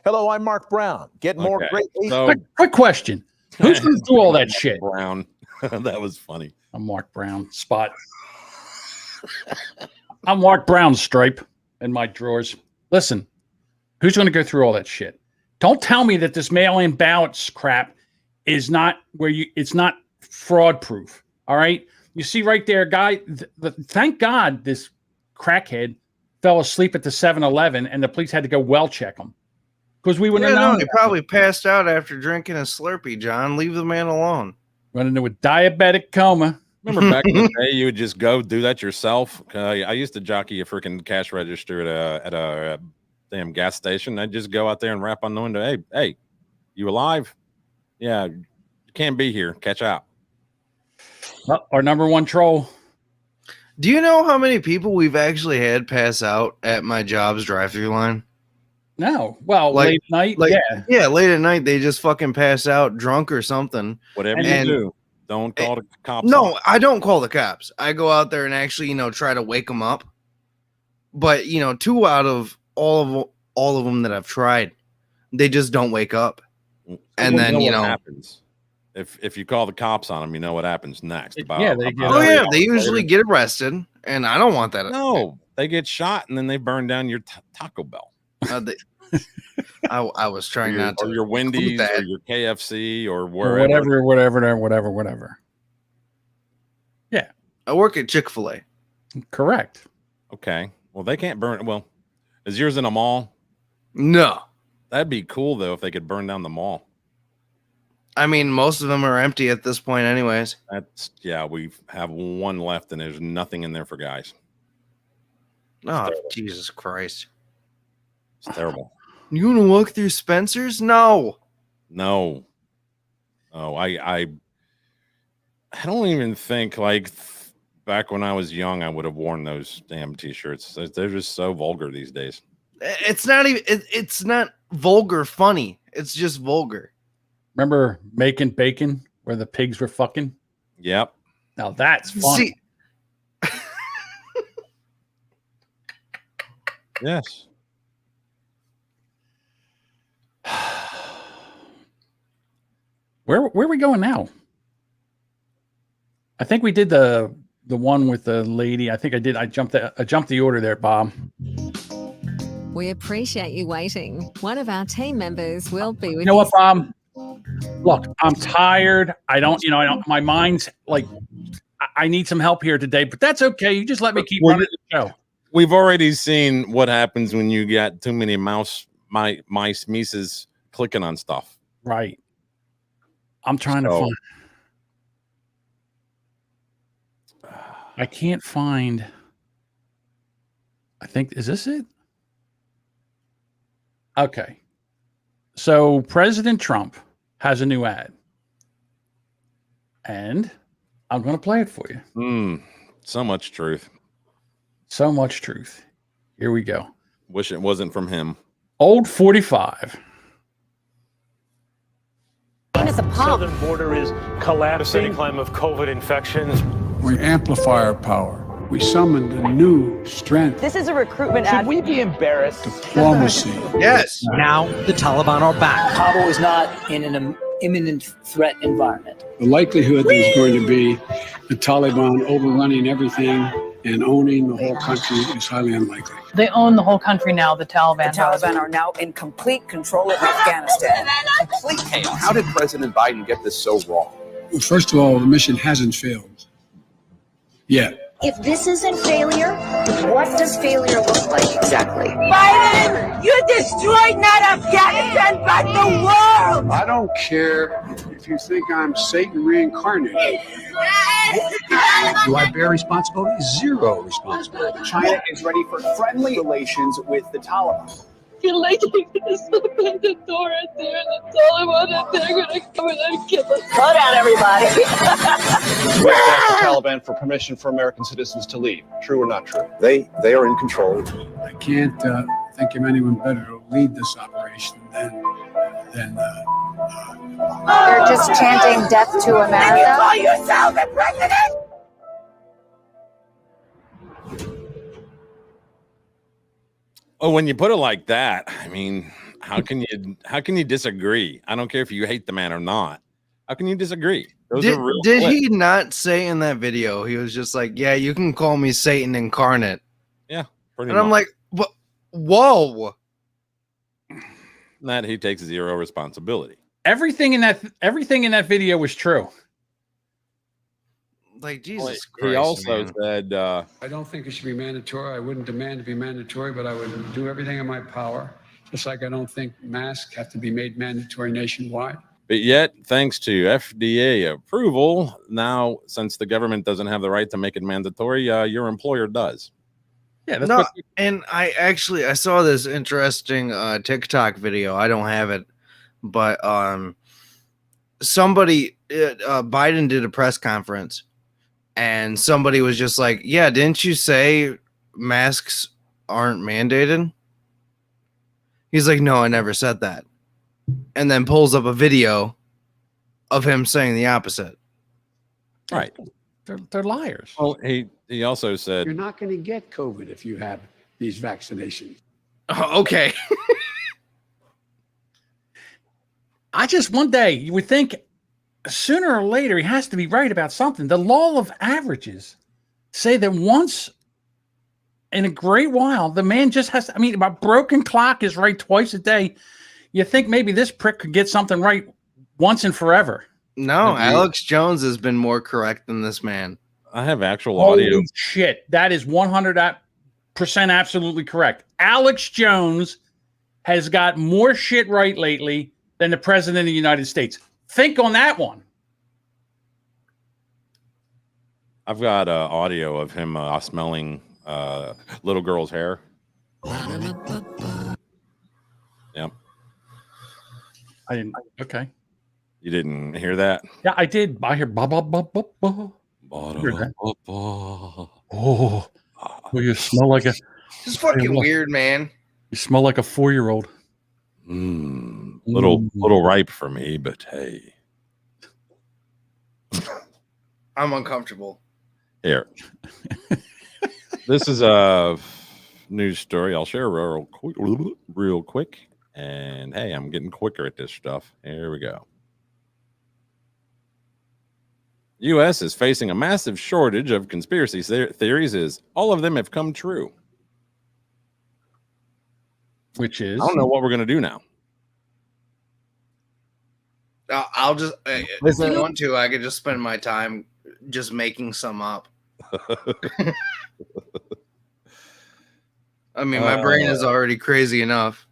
Hello, I'm Mark Brown. Get more great. Quick question. Who's going to do all that shit? Brown. That was funny. I'm Mark Brown. Spot. I'm Mark Brown stripe in my drawers. Listen, who's going to go through all that shit? Don't tell me that this mail-in ballots crap is not it's not fraud proof. All right. You see right there, guy. Thank God this crackhead fell asleep at the 7-Eleven and the police had to go well check him. Because we wouldn't have known. He probably passed out after drinking a Slurpee, John. Leave the man alone. Run into a diabetic coma. Remember back in the day, you would just go do that yourself. I used to jockey a freaking cash register at a damn gas station. I'd just go out there and rap on the window. Hey, you alive? Yeah, you can't be here. Catch out. Well, our number one troll. Do you know how many people we've actually had pass out at my job's drive-through line? No. Well, late night. Yeah, late at night they just fucking pass out drunk or something. Whatever you do, don't call the cops. No, I don't call the cops. I go out there and actually, try to wake them up. But 2 out of all of them that I've tried, they just don't wake up. And then what happens. If you call the cops on them, you know what happens next. They usually get arrested, and I don't want that. No, they get shot, and then they burn down your Taco Bell. I was trying not to. Or your Wendy's, or your KFC, or wherever. Whatever. Yeah. I work at Chick-fil-A. Correct. Okay. Well, they can't burn. Well, is yours in a mall? No. That'd be cool, though, if they could burn down the mall. I mean, most of them are empty at this point anyways. We have one left, and there's nothing in there for guys. Oh, Jesus Christ. It's terrible. You want to walk through Spencer's? No. Oh, I don't even think, back when I was young, I would have worn those damn T-shirts. They're just so vulgar these days. It's not even, it's not vulgar funny. It's just vulgar. Remember Making Bacon where the pigs were fucking? Yep. Now that's funny. Yes. Where are we going now? I think we did the one with the lady. I think I did. I jumped the order there, Bob. We appreciate you waiting. One of our team members will be with you. You know what, Bob? Look, I'm tired. I don't, my mind's like, I need some help here today, but that's okay. You just let me keep running the show. We've already seen what happens when you got too many mice clicking on stuff. Right. I'm trying to find. I can't find. I think, is this it? Okay. So President Trump has a new ad. And I'm going to play it for you. So much truth. So much truth. Here we go. Wish it wasn't from him. Old 45. At the southern border is collapsing. Climb of COVID infections. We amplify our power. We summoned a new strength. This is a recruitment ad. Should we be embarrassed? Diplomacy. Yes. Now the Taliban are back. Kabul is not in an imminent threat environment. The likelihood there's going to be the Taliban overrunning everything and owning the whole country is highly unlikely. They own the whole country now, the Taliban. The Taliban are now in complete control of Afghanistan. Complete chaos. How did President Biden get this so wrong? Well, first of all, the mission hasn't failed yet. If this isn't failure, what does failure look like exactly? Biden, you destroyed not Afghanistan, but the world! I don't care if you think I'm Satan reincarnated. Do I bear responsibility? Zero responsibility. China is ready for friendly relations with the Taliban. Feel like they're gonna open the door and they're the Taliban and they're gonna come in and kill us. Slow down, everybody. We asked the Taliban for permission for American citizens to leave. True or not true? They are in control. I can't think of anyone better to lead this operation than They're just chanting death to America. You call yourself the president? Oh, when you put it like that, I mean, how can you disagree? I don't care if you hate the man or not. How can you disagree? Did he not say in that video? He was just like, "Yeah, you can call me Satan incarnate." Yeah, pretty and much. I'm like, "What? Whoa!" That he takes zero responsibility. Everything in that video was true. Like, Jesus He Christ, also man. said, I don't think it should be mandatory. I wouldn't demand to be mandatory, but I would do everything in my power. Just like I don't think masks have to be made mandatory nationwide. but yet, thanks to FDA approval, now since the government doesn't have the right to make it mandatory, your employer does. Yeah, that's No, and I saw this interesting TikTok video. I don't have it, but somebody Biden did a press conference, and somebody was just like, "Yeah, didn't you say masks aren't mandated?" He's like, "No, I never said that," and then pulls up a video of him saying the opposite. Right. They're liars. Well, he also said, You're not going to get COVID if you have these vaccinations. Oh, okay. I just one day you would think sooner or later he has to be right about something. The law of averages say that once in a great while, the man just has to, I mean, my broken clock is right twice a day. You think maybe this prick could get something right once and forever. No, Alex Jones has been more correct than this man. I have actual audio. Holy shit. That is 100% absolutely correct. Alex Jones has got more shit right lately than the president of the United States. Think on that one. I've got audio of him smelling little girl's hair. Yeah. I didn't. Okay. You didn't hear that? Yeah, I did. I hear ba ba ba ba ba. Oh, well, you smell like a. It's fucking weird, man. You smell like a 4-year-old. Little ripe for me, but hey. I'm uncomfortable. Here. This is a news story. I'll share real quick. And hey, I'm getting quicker at this stuff. Here we go. U.S. is facing a massive shortage of conspiracy theories as all of them have come true. Which is? I don't know what we're going to do now. I'll just, if I want to, I could just spend my time just making some up. I mean, my brain is already crazy enough.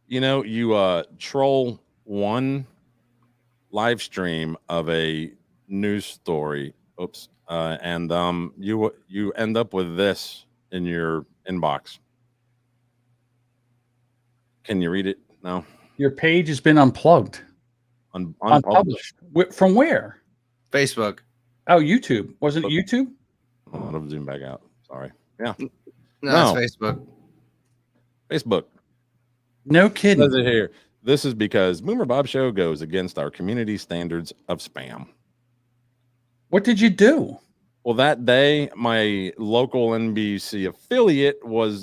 You know, you troll one live stream of a news story. Oops. And you end up with this in your inbox. Can you read it? No. Your page has been unplugged. Unpublished. From where? Facebook. Oh, YouTube. Was it YouTube? Oh, I'll zoom back out. Sorry. Yeah. No, it's Facebook. Facebook. No kidding. Says it here. This is because Boomer Bob Show goes against our community standards of spam. What did you do? Well, that day, my local NBC affiliate was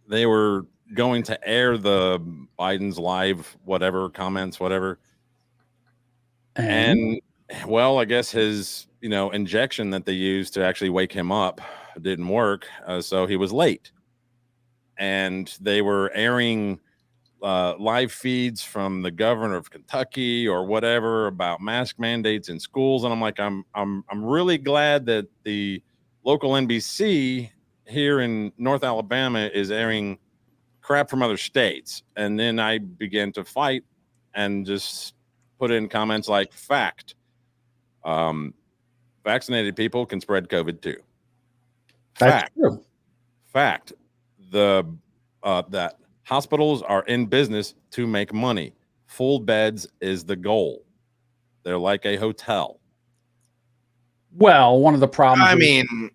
they were going to air the Biden's live whatever comments, whatever. And well, I guess his injection that they used to actually wake him up didn't work, so he was late. And they were airing live feeds from the governor of Kentucky or whatever about mask mandates in schools, and I'm like, I'm really glad that the local NBC here in North Alabama is airing crap from other states. And then I began to fight and just put in comments like, fact, vaccinated people can spread COVID too. That's true. Fact, that hospitals are in business to make money. Full beds is the goal. They're like a hotel. Well, one of the problems. I mean,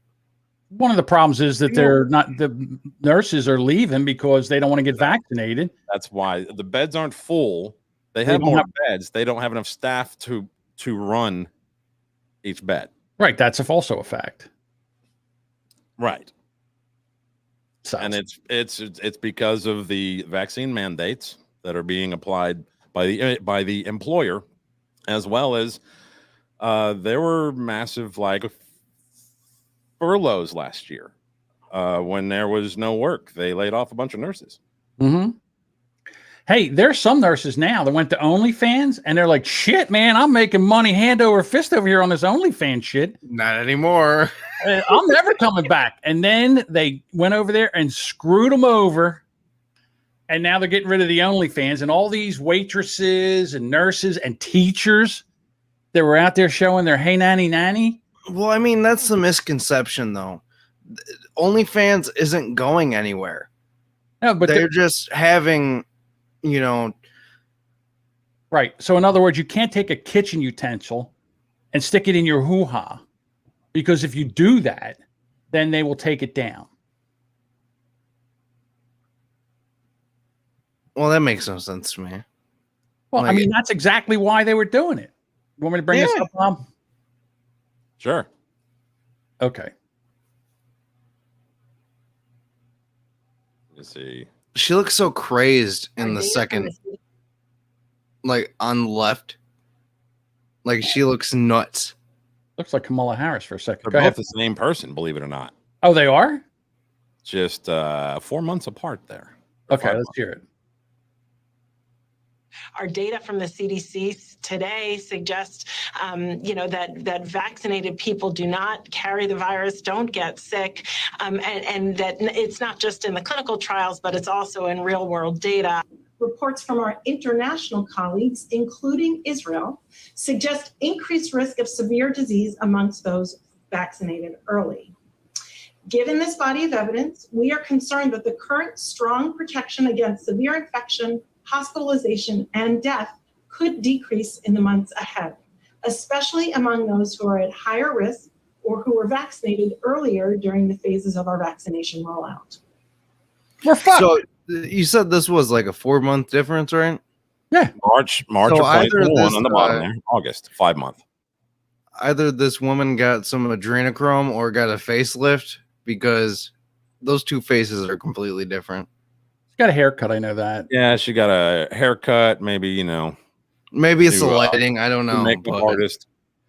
one of the problems is that they're not. The nurses are leaving because they don't want to get vaccinated. That's why the beds aren't full. They have more beds. They don't have enough staff to run each bed. Right. That's also a fact. Right. And it's because of the vaccine mandates that are being applied by the employer, as well as there were massive furloughs last year when there was no work. They laid off a bunch of nurses. Mm-hmm. Hey, there's some nurses now that went to OnlyFans and they're like, shit, man, I'm making money hand over fist over here on this OnlyFans shit. Not anymore. I'm never coming back. And then they went over there and screwed them over. And now they're getting rid of the OnlyFans and all these waitresses and nurses and teachers that were out there showing their hey nanny nanny. Well, I mean, that's the misconception, though. OnlyFans isn't going anywhere. No, but they're just having, you know. Right. So, in other words, you can't take a kitchen utensil and stick it in your hoo-ha, because if you do that, then they will take it down. Well, that makes no sense to me. Well, I mean, that's exactly why they were doing it. You want me to bring this up, Bob? Sure. Okay. Let's see. She looks so crazed in the second, like on the left. Like she looks nuts. Looks like Kamala Harris for a second. They're both the same person, believe it or not. Oh, they are? Just 4 months apart there. Okay, let's hear it. Our data from the CDC today suggests, that vaccinated people do not carry the virus, don't get sick, and that it's not just in the clinical trials, but it's also in real world data. Reports from our international colleagues, including Israel, suggest increased risk of severe disease amongst those vaccinated early. Given this body of evidence, we are concerned that the current strong protection against severe infection, hospitalization, and death could decrease in the months ahead, especially among those who are at higher risk or who were vaccinated earlier during the phases of our vaccination rollout. We're fucked. So you said this was like a 4 month difference, right? Yeah. March So of either 2021 this, on the bottom there. August, 5 month. Either this woman got some adrenochrome or got a facelift, because those two faces are completely different. She's got a haircut, I know that. Yeah, she got a haircut. Maybe maybe it's the lighting. I don't know. Makeup artist.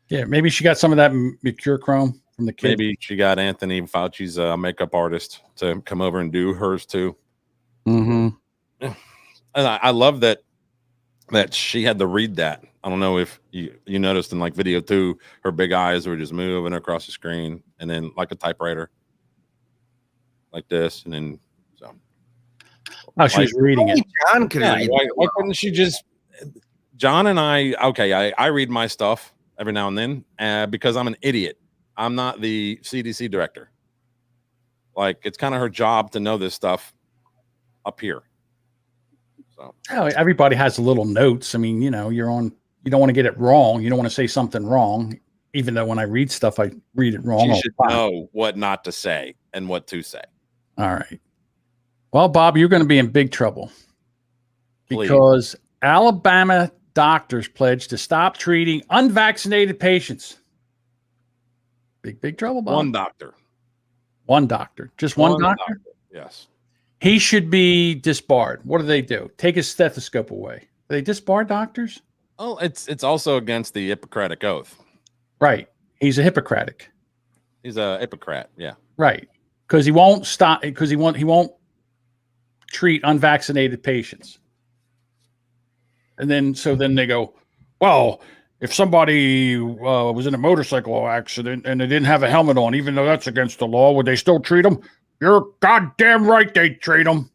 Yeah, maybe she got some of that mercurochrome from the kid. Maybe she got Anthony Fauci's makeup artist to come over and do hers too. Mm-hmm. And I love that she had to read that. I don't know if you noticed in like video 2, her big eyes were just moving across the screen, and then like a typewriter, like this, and then so. Oh, she was reading it. John could read. Why couldn't she just? John and I. Okay, I read my stuff every now and then because I'm an idiot. I'm not the CDC director. Like, it's kind of her job to know this stuff up here. So everybody has little notes. I mean, you're on. You don't want to get it wrong. You don't want to say something wrong. Even though when I read stuff, I read it wrong. She should know what not to say and what to say. All right. Well, Bob, you're going to be in big trouble. Please. Because Alabama doctors pledged to stop treating unvaccinated patients. Big trouble, Bob. One doctor. Just one doctor? Yes. He should be disbarred. What do? Take his stethoscope away. Do they disbar doctors? Oh, it's also against the Hippocratic Oath. Right. He's a Hippocratic. He's a Hippocrat. Yeah. Right. Because he won't stop. Because he won't treat unvaccinated patients. And then they go, well, if somebody was in a motorcycle accident and they didn't have a helmet on, even though that's against the law, would they still treat them? You're goddamn right they treat them.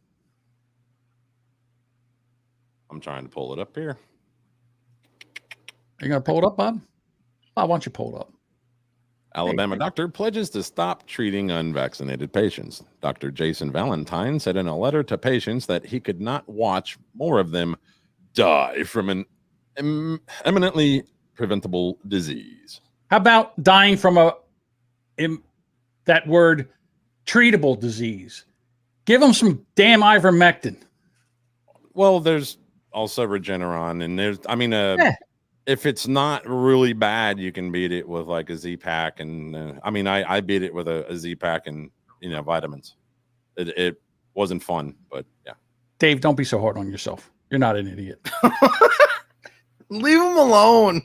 I'm trying to pull it up here. Are you going to pull it up, Bob? Bob, why don't you pull it up? Alabama doctor pledges to stop treating unvaccinated patients. Dr. Jason Valentine said in a letter to patients that he could not watch more of them die from an eminently preventable disease. How about dying from that word, treatable disease? Give them some damn ivermectin. Well, there's also Regeneron, and there's, if it's not really bad, you can beat it with like a Z-Pack, and I beat it with a Z-Pack and vitamins. It wasn't fun, but yeah. Dave, don't be so hard on yourself. You're not an idiot. Leave him alone.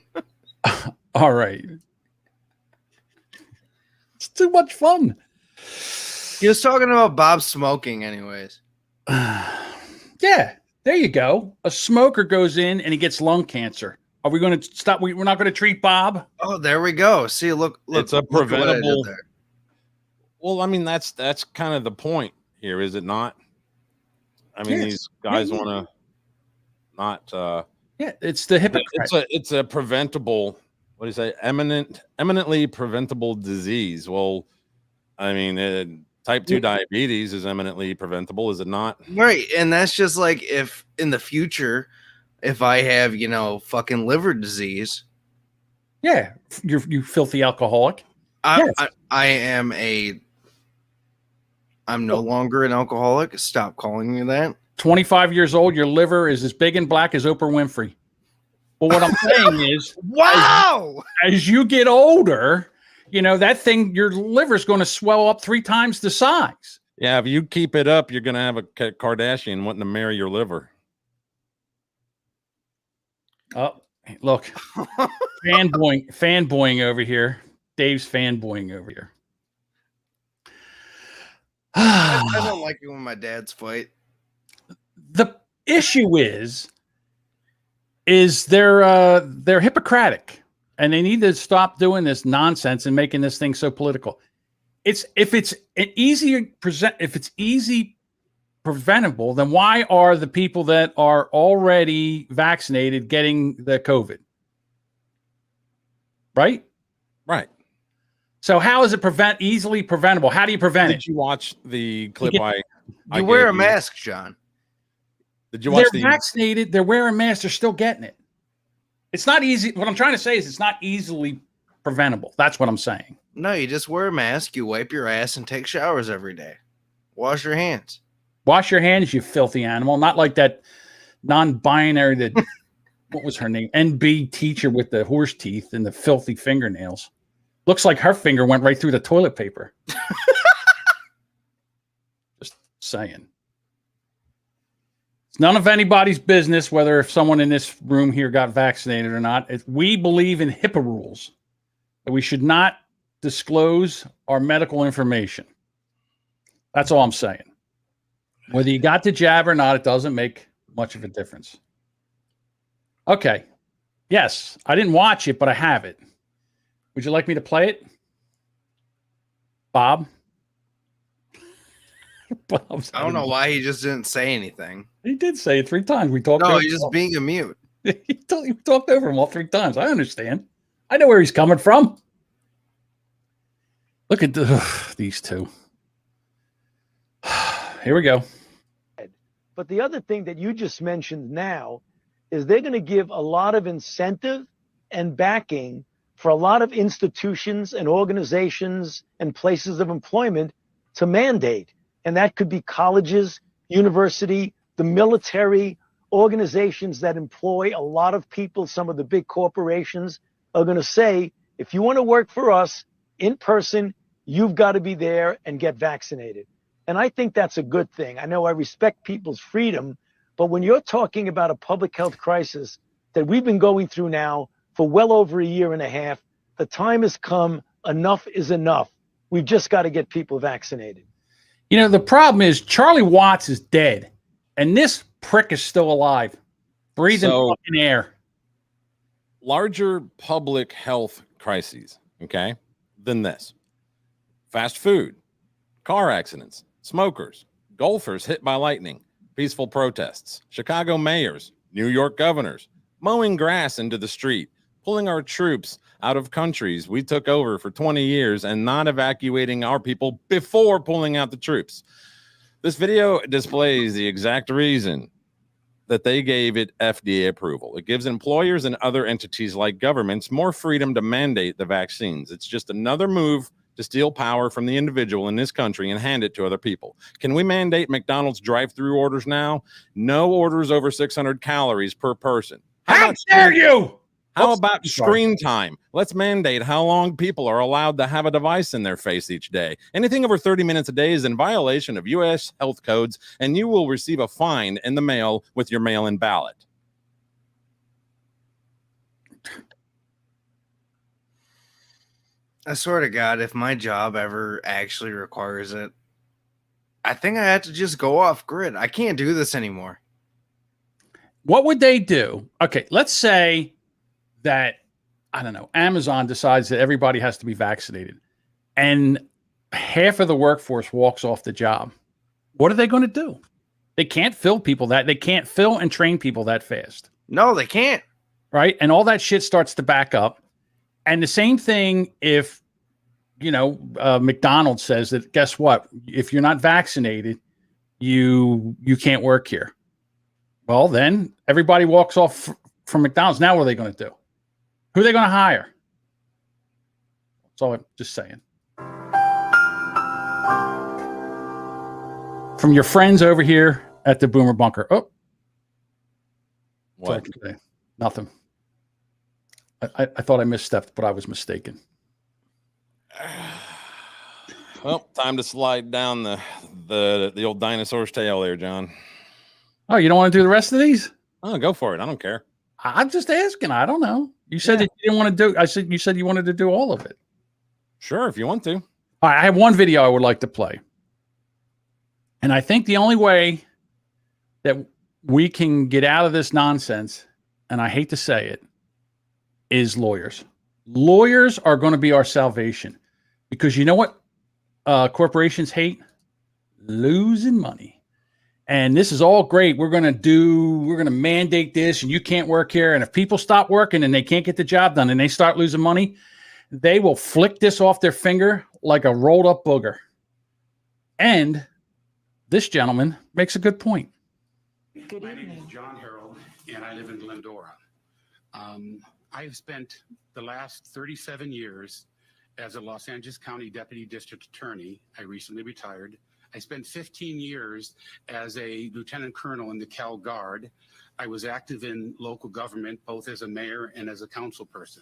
All right. It's too much fun. He was talking about Bob smoking anyways. Yeah. There you go. A smoker goes in and he gets lung cancer. Are we going to stop? We're not going to treat Bob? Oh, there we go. See, look, It's a look what I did preventable. there. Well, I mean, that's kind of the point here, is it not? I mean, Yes. these guys Yeah. want to not. Yeah, it's the hypocrite. It's a preventable. What do you say? Eminently preventable disease. Well, I mean, type 2 diabetes is eminently preventable, is it not? Right. And that's just like if in the future, if I have, fucking liver disease. Yeah, you filthy alcoholic. I'm no longer an alcoholic. Stop calling me that. 25 years old, your liver is as big and black as Oprah Winfrey. But what I'm saying is, wow, as you get older, that thing, your liver's going to swell up 3 times the size. Yeah, if you keep it up, you're going to have a Kardashian wanting to marry your liver. Oh, look, fanboying over here. Dave's fanboying over here. I don't like it when my dads fight. The issue is they're Hippocratic, and they need to stop doing this nonsense and making this thing so political. If it's easy preventable, then why are the people that are already vaccinated getting the COVID? Right? Right. So how is it easily preventable? How do you prevent it? Did you watch the clip? You wear a mask, John. Did you watch They're vaccinated. They're wearing masks. They're still getting it. It's not easy. What I'm trying to say is it's not easily preventable. That's what I'm saying. No, you just wear a mask, you wipe your ass, and take showers every day. Wash your hands. Wash your hands, you filthy animal. Not like that non-binary that what was her name? NB teacher with the horse teeth and the filthy fingernails. Looks like her finger went right through the toilet paper. Just saying. It's none of anybody's business whether if someone in this room here got vaccinated or not. We believe in HIPAA rules that we should not disclose our medical information. That's all I'm saying. Whether you got the jab or not, it doesn't make much of a difference. Okay. Yes, I didn't watch it, but I have it. Would you like me to play it? Bob? I don't know why he just didn't say anything. He did say it 3 times. We talked. No, he's just being a mute. He talked over him all 3 times. I understand. I know where he's coming from. Look at these two. Here we go. But the other thing that you just mentioned now is they're going to give a lot of incentive and backing for a lot of institutions and organizations and places of employment to mandate. And that could be colleges, university, the military, organizations that employ a lot of people. Some of the big corporations are going to say, if you want to work for us in person, you've got to be there and get vaccinated. And I think that's a good thing. I know I respect people's freedom, but when you're talking about a public health crisis that we've been going through now for well over a year and a half, the time has come. Enough is enough. We've just got to get people vaccinated. The problem is Charlie Watts is dead, and this prick is still alive, breathing fucking air. Larger public health crises, okay, than this. Fast food, car accidents, smokers, golfers hit by lightning, peaceful protests, Chicago mayors, New York governors, mowing grass into the street, pulling our troops out of countries we took over for 20 years and not evacuating our people before pulling out the troops. This video displays the exact reason that they gave it FDA approval. It gives employers and other entities like governments more freedom to mandate the vaccines. It's just another move to steal power from the individual in this country and hand it to other people. Can we mandate McDonald's drive-through orders now? No orders over 600 calories per person. How dare you? How about screen time? Let's mandate how long people are allowed to have a device in their face each day. Anything over 30 minutes a day is in violation of U.S. health codes, and you will receive a fine in the mail with your mail-in ballot. I swear to God, if my job ever actually requires it, I think I have to just go off grid. I can't do this anymore. What would they do? Okay, let's say that, I don't know, Amazon decides that everybody has to be vaccinated and half of the workforce walks off the job. What are they going to do? They can't fill they can't fill and train people that fast. No, they can't. Right? And all that shit starts to back up. And the same thing if, McDonald's says that, guess what? If you're not vaccinated, you can't work here. Well, then everybody walks off from McDonald's. Now what are they going to do? Who are they going to hire? So I'm just saying. From your friends over here at the Boomer Bunker. Oh. What? Nothing. I thought I misstepped, but I was mistaken. Well, time to slide down the old dinosaur's tail there, John. Oh, you don't want to do the rest of these? Oh, go for it. I don't care. I'm just asking. I don't know. You said that you didn't want to do. You said you wanted to do all of it. Sure, if you want to. I have one video I would like to play. And I think the only way that we can get out of this nonsense, and I hate to say it, is lawyers. Lawyers are going to be our salvation, because you know what corporations hate? Losing money. And this is all great. We're going to mandate this, and you can't work here. And if people stop working and they can't get the job done and they start losing money, they will flick this off their finger like a rolled up booger. And this gentleman makes a good point. My name is John Harold, and I live in Glendora. I have spent the last 37 years as a Los Angeles County Deputy District Attorney. I recently retired. I spent 15 years as a lieutenant colonel in the Cal Guard. I was active in local government, both as a mayor and as a council person.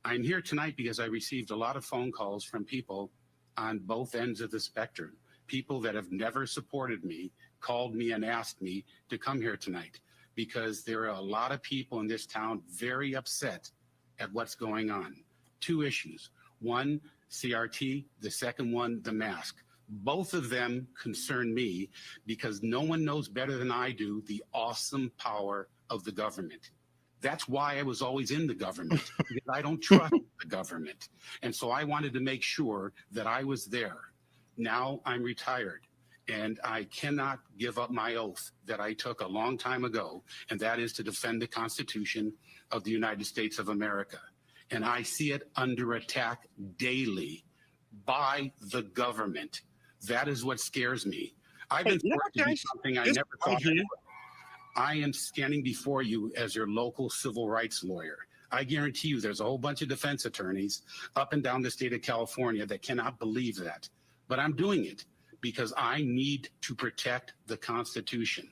I'm here tonight because I received a lot of phone calls from people on both ends of the spectrum. People that have never supported me called me and asked me to come here tonight, because there are a lot of people in this town very upset at what's going on. Two issues. One, CRT. The second one, the mask. Both of them concern me because no one knows better than I do the awesome power of the government. That's why I was always in the government, because I don't trust the government. And so I wanted to make sure that I was there. Now I'm retired, and I cannot give up my oath that I took a long time ago, and that is to defend the Constitution of the United States of America. And I see it under attack daily by the government. That is what scares me. I've been forced to do something I never thought I would. I am standing before you as your local civil rights lawyer. I guarantee you there's a whole bunch of defense attorneys up and down the state of California that cannot believe that. But I'm doing it because I need to protect the Constitution.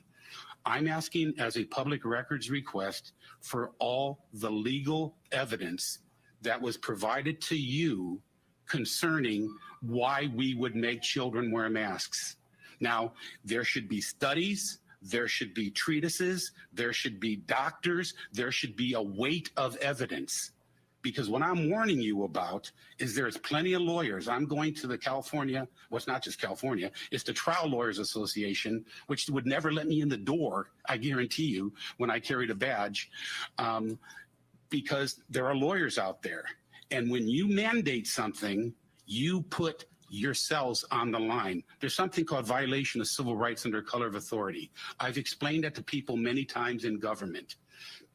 I'm asking as a public records request for all the legal evidence that was provided to you concerning why we would make children wear masks. Now, there should be studies, there should be treatises, there should be doctors, there should be a weight of evidence. Because what I'm warning you about is there's plenty of lawyers. I'm going to the California, well, it's not just California, it's the Trial Lawyers Association, which would never let me in the door, I guarantee you, when I carried a badge, because there are lawyers out there. And when you mandate something, you put yourselves on the line. There's something called violation of civil rights under color of authority. I've explained that to people many times in government.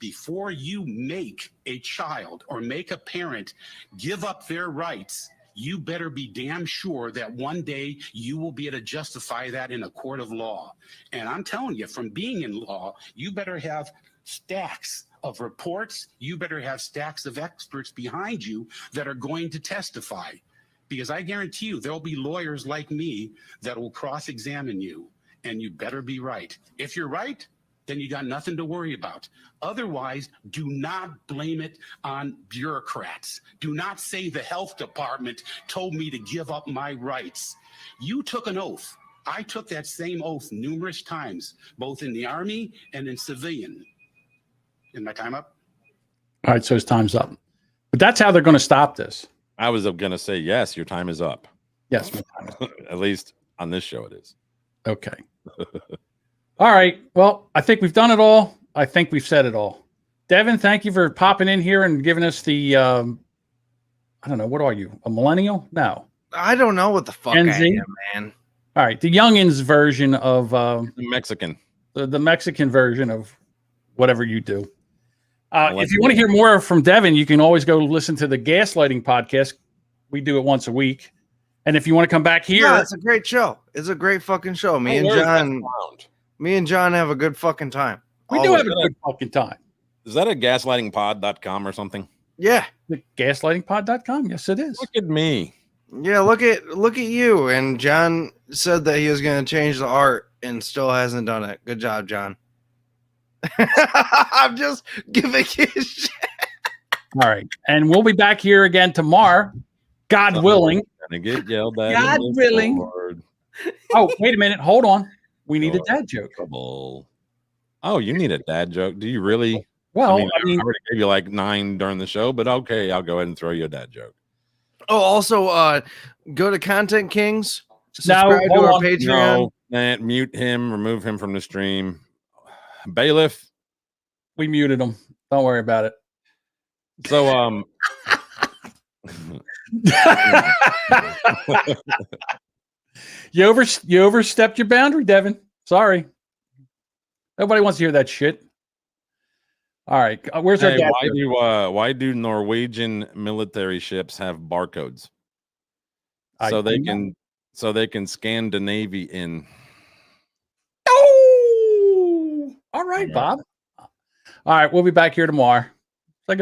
Before you make a child or make a parent give up their rights, you better be damn sure that one day you will be able to justify that in a court of law. And I'm telling you, from being in law, you better have stacks of reports. You better have stacks of experts behind you that are going to testify. Because I guarantee you there'll be lawyers like me that will cross-examine you, and you better be right. If you're right, then you got nothing to worry about. Otherwise, do not blame it on bureaucrats. Do not say the health department told me to give up my rights. You took an oath. I took that same oath numerous times, both in the Army and in civilian. Is my time up? All right, so his time's up. But that's how they're going to stop this. I was going to say, yes, your time is up. Yes, my time is up. At least on this show it is. Okay. All right. Well, I think we've done it all. I think we've said it all. Devin, thank you for popping in here and giving us the, I don't know, what are you, a millennial? No. I don't know what the fuck Gen I Z? am, man. All right, the youngins version of Mexican. The Mexican version of whatever you do. If you want to hear more from Devin, you can always go listen to the Gaslighting podcast. We do it once a week. And if you want to come back here, Yeah, it's a great show. It's a great fucking show. Me and John have a good fucking time. We do have a good fucking time. Is that a gaslightingpod.com or something? Yeah. The gaslightingpod.com. Yes, it is. Look at me. Yeah, look at you. And John said that he was going to change the art and still hasn't done it. Good job, John. I'm just giving you shit. All right. And we'll be back here again tomorrow, God willing. Gonna get yelled at. God willing. Oh, wait a minute. Hold on. We need a dad joke. Oh, you need a dad joke? Do you really? Well, I mean, I already gave you like 9 during the show, but okay, I'll go ahead and throw you a dad joke. Oh, also, go to Content Kings. Subscribe to our Patreon. No, man, mute him, remove him from the stream. Bailiff. We muted him. Don't worry about it. So, you overstepped your boundary, Devin. Sorry. Nobody wants to hear that shit. All right. Where's our dad joke? Why do Norwegian military ships have barcodes? So they can scan the Navy in. Oh, all right, Bob. All right, we'll be back here tomorrow.